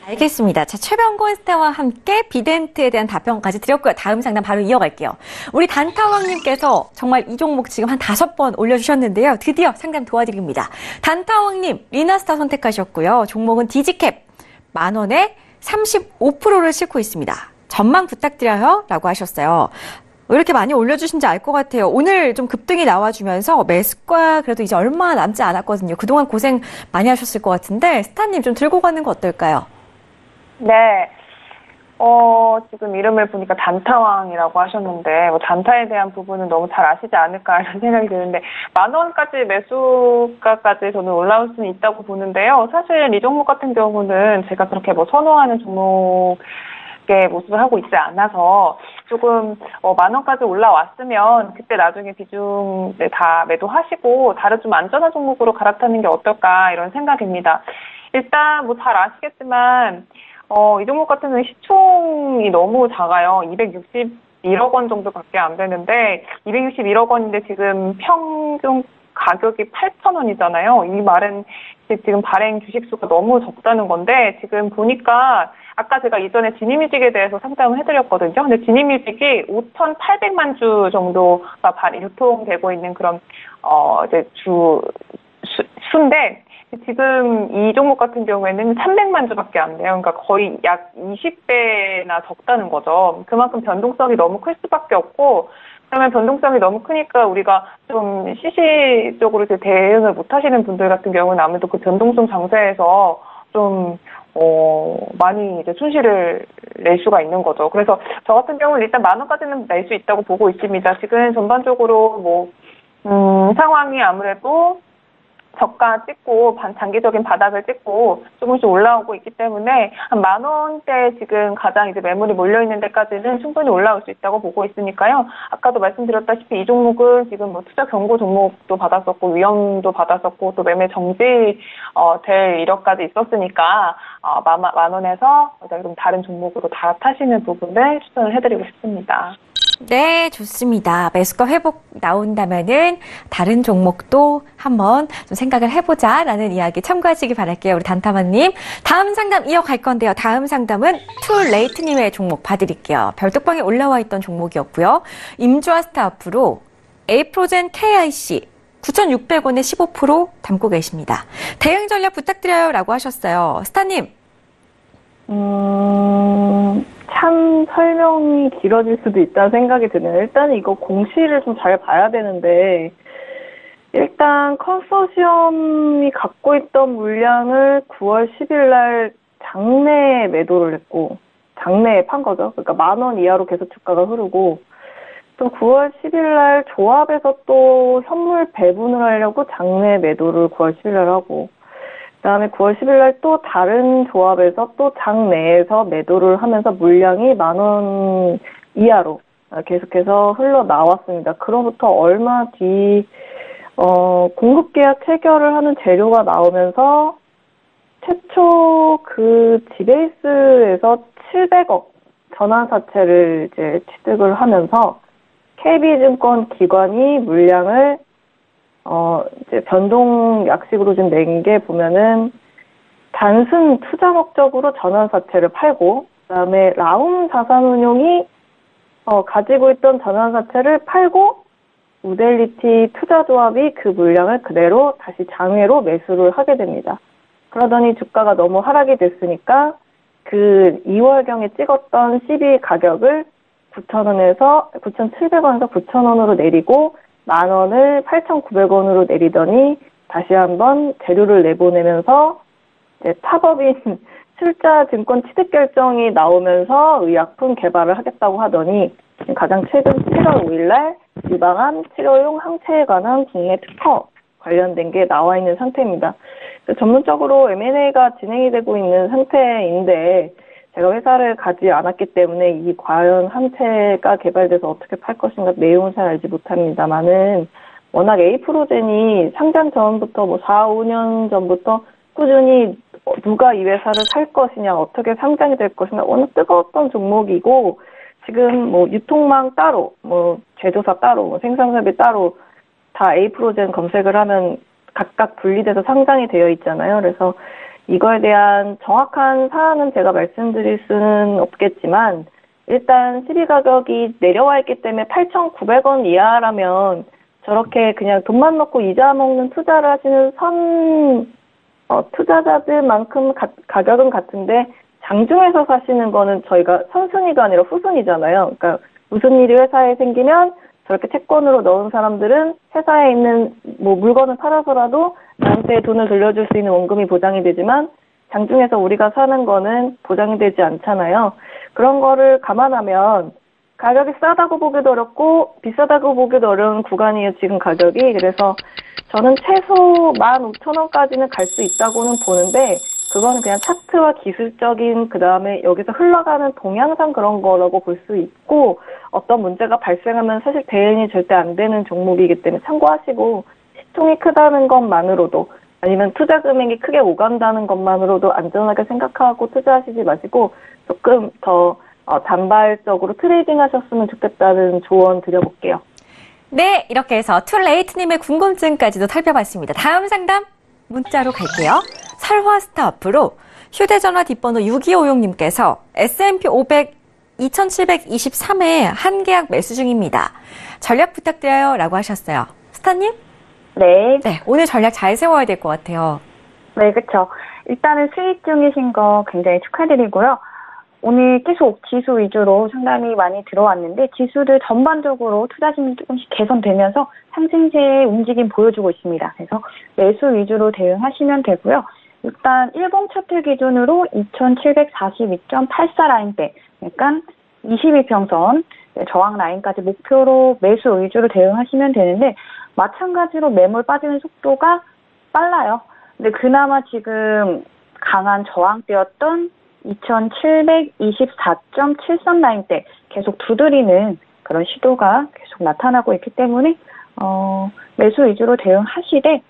알겠습니다. 자, 최병곤 스타와 함께 비덴트에 대한 답변까지 드렸고요. 다음 상담 바로 이어갈게요. 우리 단타왕님께서 정말 이 종목 지금 한 5번 올려주셨는데요. 드디어 상담 도와드립니다. 단타왕님, 리나스타 선택하셨고요. 종목은 디지캡 10,000원에 35%를 싣고 있습니다. 전망 부탁드려요 라고 하셨어요. 왜 이렇게 많이 올려주신지 알 것 같아요. 오늘 좀 급등이 나와주면서 매수가 그래도 이제 얼마 남지 않았거든요. 그동안 고생 많이 하셨을 것 같은데 스타님 좀 들고 가는 거 어떨까요? 네. 지금 이름을 보니까 단타왕이라고 하셨는데, 단타에 대한 부분은 너무 잘 아시지 않을까 이런 생각이 드는데, 10,000원까지 매수가까지 저는 올라올 수는 있다고 보는데요. 사실 이 종목 같은 경우는 제가 그렇게 선호하는 종목의 모습을 하고 있지 않아서 조금 10,000원까지 올라왔으면 그때 나중에 비중 다 매도하시고 다른 좀 안전한 종목으로 갈아타는 게 어떨까 이런 생각입니다. 일단 잘 아시겠지만 이 종목 같은 경우는 시총이 너무 작아요. 261억 원 정도밖에 안 되는데 261억 원인데 지금 평균 가격이 8,000원이잖아요. 이 말은 지금 발행 주식수가 너무 적다는 건데, 지금 보니까 아까 제가 이전에 진입뮤직에 대해서 상담을 해드렸거든요. 근데 진입뮤직이 5,800만 주 정도가 유통되고 있는 그런 이제 수인데, 지금 이 종목 같은 경우에는 300만 주밖에 안 돼요. 그러니까 거의 약 20배나 적다는 거죠. 그만큼 변동성이 너무 클 수밖에 없고, 그러면 변동성이 너무 크니까 우리가 좀 시시적으로 대응을 못 하시는 분들 같은 경우는 아무래도 그 변동성 장세에서 좀 많이 이제 손실을 낼 수가 있는 거죠. 그래서 저 같은 경우는 일단 10,000원까지는 낼 수 있다고 보고 있습니다. 지금 전반적으로 상황이 아무래도 저가 찍고 장기적인 바닥을 찍고 조금씩 올라오고 있기 때문에 한 10,000원대 지금 가장 이제 매물이 몰려 있는 데까지는 충분히 올라올 수 있다고 보고 있으니까요. 아까도 말씀드렸다시피 이 종목은 지금 뭐 투자 경고 종목도 받았었고 위험도 받았었고 또 매매 정지 될 이력까지 있었으니까 10,000원에서 좀 다른 종목으로 갈아타시는 부분을 추천을 해드리고 싶습니다. 네, 좋습니다. 매수가 회복 나온다면은 다른 종목도 한번 좀 생각을 해보자라는 이야기 참고하시기 바랄게요. 우리 단타마님. 다음 상담 이어갈 건데요. 다음 상담은 툴레이트님의 종목 봐드릴게요. 별톡방에 올라와 있던 종목이었고요. 임주아 스타프로 에이프로젠 KIC 9,600원에 15% 담고 계십니다. 대응 전략 부탁드려요 라고 하셨어요. 스타님. 참 설명이 길어질 수도 있다는 생각이 드네요. 일단 이거 공시를 좀 잘 봐야 되는데 일단 컨소시엄이 갖고 있던 물량을 9월 10일 날 장내에 매도를 했고 장내에 판 거죠. 그러니까 10,000원 이하로 계속 주가가 흐르고 또 9월 10일 날 조합에서 또 현물 배분을 하려고 장내 매도를 9월 10일 날 하고 그다음에 9월 10일 날 또 다른 조합에서 또 장내에서 매도를 하면서 물량이 10,000원 이하로 계속해서 흘러나왔습니다. 그로부터 얼마 뒤 공급 계약 체결을 하는 재료가 나오면서 최초 그 지베이스에서 700억 전환사채를 이제 취득을 하면서 KB증권 기관이 물량을 이제 변동 약식으로 좀 낸 게 보면은 단순 투자 목적으로 전환사채를 팔고 그다음에 라움 자산운용이 가지고 있던 전환사채를 팔고 우델리티 투자조합이 그 물량을 그대로 다시 장외로 매수를 하게 됩니다. 그러더니 주가가 너무 하락이 됐으니까 그 2월경에 찍었던 CB 가격을 9,700원에서 9,000원으로 내리고 10,000원을 8,900원으로 내리더니 다시 한번 재료를 내보내면서 이제 팝업인 출자증권 취득 결정이 나오면서 의약품 개발을 하겠다고 하더니 가장 최근 7월 5일날 유방암 치료용 항체에 관한 국내 특허 관련된 게 나와 있는 상태입니다. 전문적으로 M&A가 진행이 되고 있는 상태인데 제가 회사를 가지 않았기 때문에 이 과연 항체가 개발돼서 어떻게 팔 것인가 내용은 잘 알지 못합니다만은 워낙 에이프로젠이 상장 전부터 뭐 4, 5년 전부터 꾸준히 누가 이 회사를 살 것이냐 어떻게 상장이 될 것이냐 워낙 뜨거웠던 종목이고 지금 뭐 유통망 따로 뭐 제조사 따로 뭐 생산사비 따로 다 에이프로젠 검색을 하면 각각 분리돼서 상장이 되어 있잖아요. 그래서 이거에 대한 정확한 사안은 제가 말씀드릴 수는 없겠지만 일단 CB 가격이 내려와 있기 때문에 8,900원 이하라면 저렇게 그냥 돈만 넣고 이자 먹는 투자를 하시는 투자자들만큼 가격은 같은데 장중에서 사시는 거는 저희가 선순위가 아니라 후순위잖아요. 그러니까 무슨 일이 회사에 생기면 저렇게 채권으로 넣은 사람들은 회사에 있는 뭐 물건을 팔아서라도 나한테 돈을 돌려줄 수 있는 원금이 보장이 되지만 장중에서 우리가 사는 거는 보장이 되지 않잖아요. 그런 거를 감안하면 가격이 싸다고 보기도 어렵고 비싸다고 보기도 어려운 구간이에요. 지금 가격이. 그래서 저는 최소 15,000원까지는 갈 수 있다고는 보는데 그거는 그냥 차트와 기술적인 그다음에 여기서 흘러가는 동향상 그런 거라고 볼 수 있고 어떤 문제가 발생하면 사실 대응이 절대 안 되는 종목이기 때문에 참고하시고 시총이 크다는 것만으로도 아니면 투자 금액이 크게 오간다는 것만으로도 안전하게 생각하고 투자하시지 마시고 조금 더 단발적으로 트레이딩 하셨으면 좋겠다는 조언 드려볼게요. 네, 이렇게 해서 툴레이트님의 궁금증까지도 살펴봤습니다. 다음 상담 문자로 갈게요. 설화스타 앞으로 휴대전화 뒷번호 6256님께서 S&P 500 2723회 한계약 매수 중입니다. 전략 부탁드려요 라고 하셨어요. 스타님? 네. 네, 오늘 전략 잘 세워야 될 것 같아요. 네, 그렇죠. 일단은 수익 중이신 거 굉장히 축하드리고요. 오늘 계속 지수 위주로 상담이 많이 들어왔는데 지수들 전반적으로 투자심이 조금씩 개선되면서 상승세의 움직임 보여주고 있습니다. 그래서 매수 위주로 대응하시면 되고요. 일단 일봉 차트 기준으로 2742.84 라인대, 약간 22평선 저항 라인까지 목표로 매수 위주로 대응하시면 되는데 마찬가지로 매물 빠지는 속도가 빨라요. 근데 그나마 지금 강한 저항대였던 2724.73 라인대 계속 두드리는 그런 시도가 계속 나타나고 있기 때문에 매수 위주로 대응하시되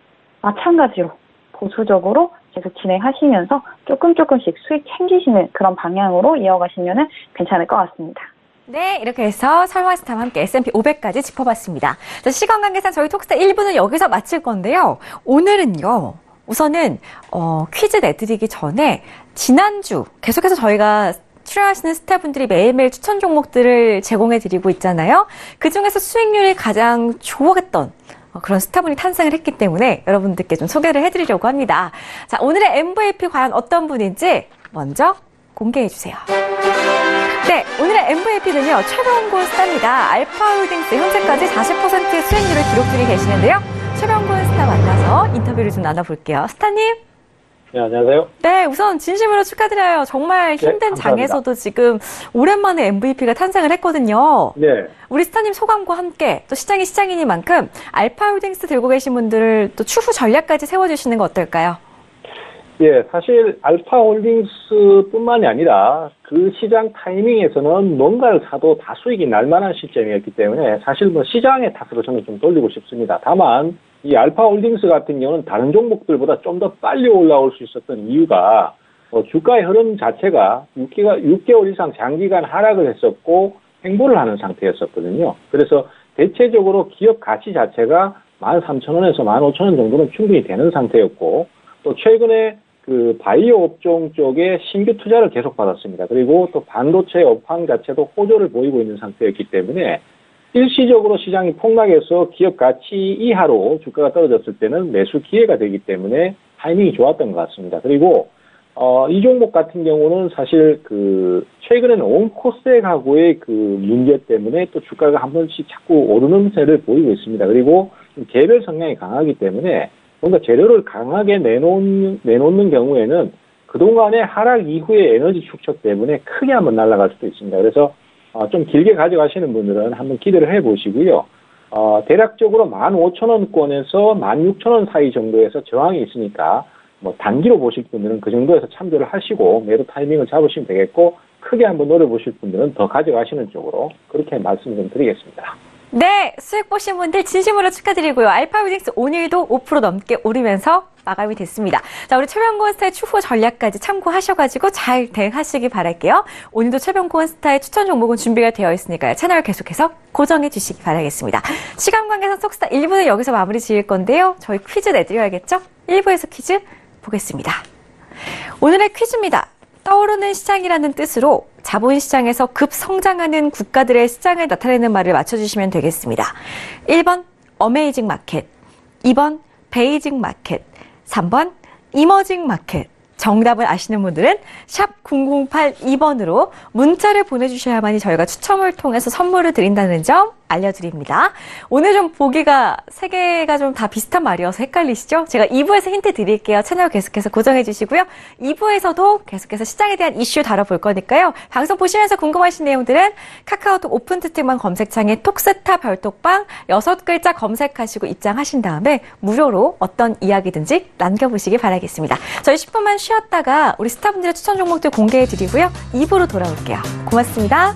마찬가지로 보수적으로 계속 진행하시면서 조금씩 수익 챙기시는 그런 방향으로 이어가시면 괜찮을 것 같습니다. 네, 이렇게 해서 설화스타와 함께 S&P 500까지 짚어봤습니다. 자, 시간 관계상 저희 톡스타 1부는 여기서 마칠 건데요. 오늘은요. 우선은 퀴즈 내드리기 전에 지난주 계속해서 저희가 출연하시는 스타분들이 매일매일 추천 종목들을 제공해드리고 있잖아요. 그중에서 수익률이 가장 좋았던 그런 스타분이 탄생을 했기 때문에 여러분들께 좀 소개를 해드리려고 합니다. 자, 오늘의 MVP 과연 어떤 분인지 먼저 공개해주세요. 네, 오늘의 MVP는요, 최병곤 스타입니다. 알파홀딩스 현재까지 40%의 수익률을 기록 중에 계시는데요. 최병곤 스타 만나서 인터뷰를 좀 나눠볼게요. 스타님. 네, 안녕하세요. 네, 우선 진심으로 축하드려요. 정말 힘든 장에서도 지금 오랜만에 MVP가 탄생을 했거든요. 네. 우리 스타님 소감과 함께 또 시장이 시장이니만큼 알파홀딩스 들고 계신 분들을 또 추후 전략까지 세워주시는 거 어떨까요? 예, 사실 알파홀딩스뿐만이 아니라 그 시장 타이밍에서는 뭔가를 사도 다 수익이 날 만한 시점이었기 때문에 사실 뭐 시장의 탓으로 저는 좀 돌리고 싶습니다. 다만 이 알파홀딩스 같은 경우는 다른 종목들보다 좀 더 빨리 올라올 수 있었던 이유가 주가의 흐름 자체가 6개월 이상 장기간 하락을 했었고 횡보를 하는 상태였었거든요. 그래서 대체적으로 기업 가치 자체가 13,000원에서 15,000원 정도는 충분히 되는 상태였고 또 최근에 그 바이오 업종 쪽에 신규 투자를 계속 받았습니다. 그리고 또 반도체 업황 자체도 호조를 보이고 있는 상태였기 때문에 일시적으로 시장이 폭락해서 기업 가치 이하로 주가가 떨어졌을 때는 매수 기회가 되기 때문에 타이밍이 좋았던 것 같습니다. 그리고 이 종목 같은 경우는 사실 그 최근에는 온코스닥 하고의 그 문제 때문에 또 주가가 한 번씩 자꾸 오르는 세를 보이고 있습니다. 그리고 개별 성향이 강하기 때문에 뭔가 재료를 강하게 내놓는 경우에는 그동안의 하락 이후의 에너지 축적 때문에 크게 한번 날아갈 수도 있습니다. 그래서 좀 길게 가져가시는 분들은 한번 기대를 해보시고요. 대략적으로 15,000원권에서 16,000원 사이 정도에서 저항이 있으니까 뭐 단기로 보실 분들은 그 정도에서 참조를 하시고 매도 타이밍을 잡으시면 되겠고 크게 한번 노려보실 분들은 더 가져가시는 쪽으로 그렇게 말씀 좀 드리겠습니다. 네, 수익 보신 분들 진심으로 축하드리고요. 알파홀딩스 오늘도 5% 넘게 오르면서 마감이 됐습니다. 자, 우리 최병곤 스타의 추후 전략까지 참고하셔가지고 잘 대응하시기 바랄게요. 오늘도 최병곤 스타의 추천 종목은 준비가 되어 있으니까요. 채널 계속해서 고정해 주시기 바라겠습니다. 시간 관계상 톡스타 1부는 여기서 마무리 지을 건데요. 저희 퀴즈 내드려야겠죠? 1부에서 퀴즈 보겠습니다. 오늘의 퀴즈입니다. 떠오르는 시장이라는 뜻으로 자본시장에서 급성장하는 국가들의 시장을 나타내는 말을 맞춰주시면 되겠습니다. 1번 어메이징 마켓, 2번 베이징 마켓, 3번 이머징 마켓. 정답을 아시는 분들은 샵 0082번으로 문자를 보내주셔야만이 저희가 추첨을 통해서 선물을 드린다는 점 알려드립니다. 오늘 좀 보기가 3개가 좀 다 비슷한 말이어서 헷갈리시죠? 제가 2부에서 힌트 드릴게요. 채널 계속해서 고정해 주시고요. 2부에서도 계속해서 시장에 대한 이슈 다뤄볼 거니까요. 방송 보시면서 궁금하신 내용들은 카카오톡 오픈 채팅방 검색창에 톡스타 별톡방 6글자 검색하시고 입장하신 다음에 무료로 어떤 이야기든지 남겨보시기 바라겠습니다. 저희 10분만 쉬었다가 우리 스타분들의 추천 종목들 공개해 드리고요. 2부로 돌아올게요. 고맙습니다.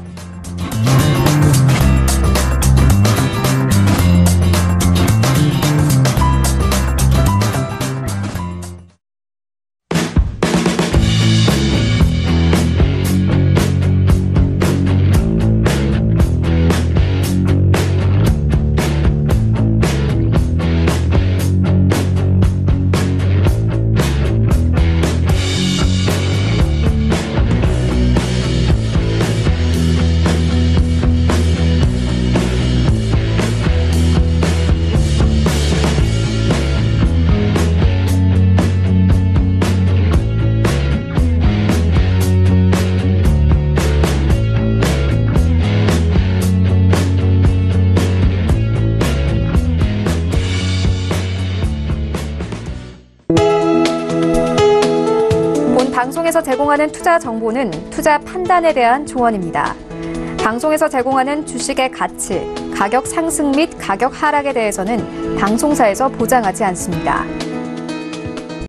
방송에서 제공하는 투자 정보는 투자 판단에 대한 조언입니다. 방송에서 제공하는 주식의 가치, 가격 상승 및 가격 하락에 대해서는 방송사에서 보장하지 않습니다.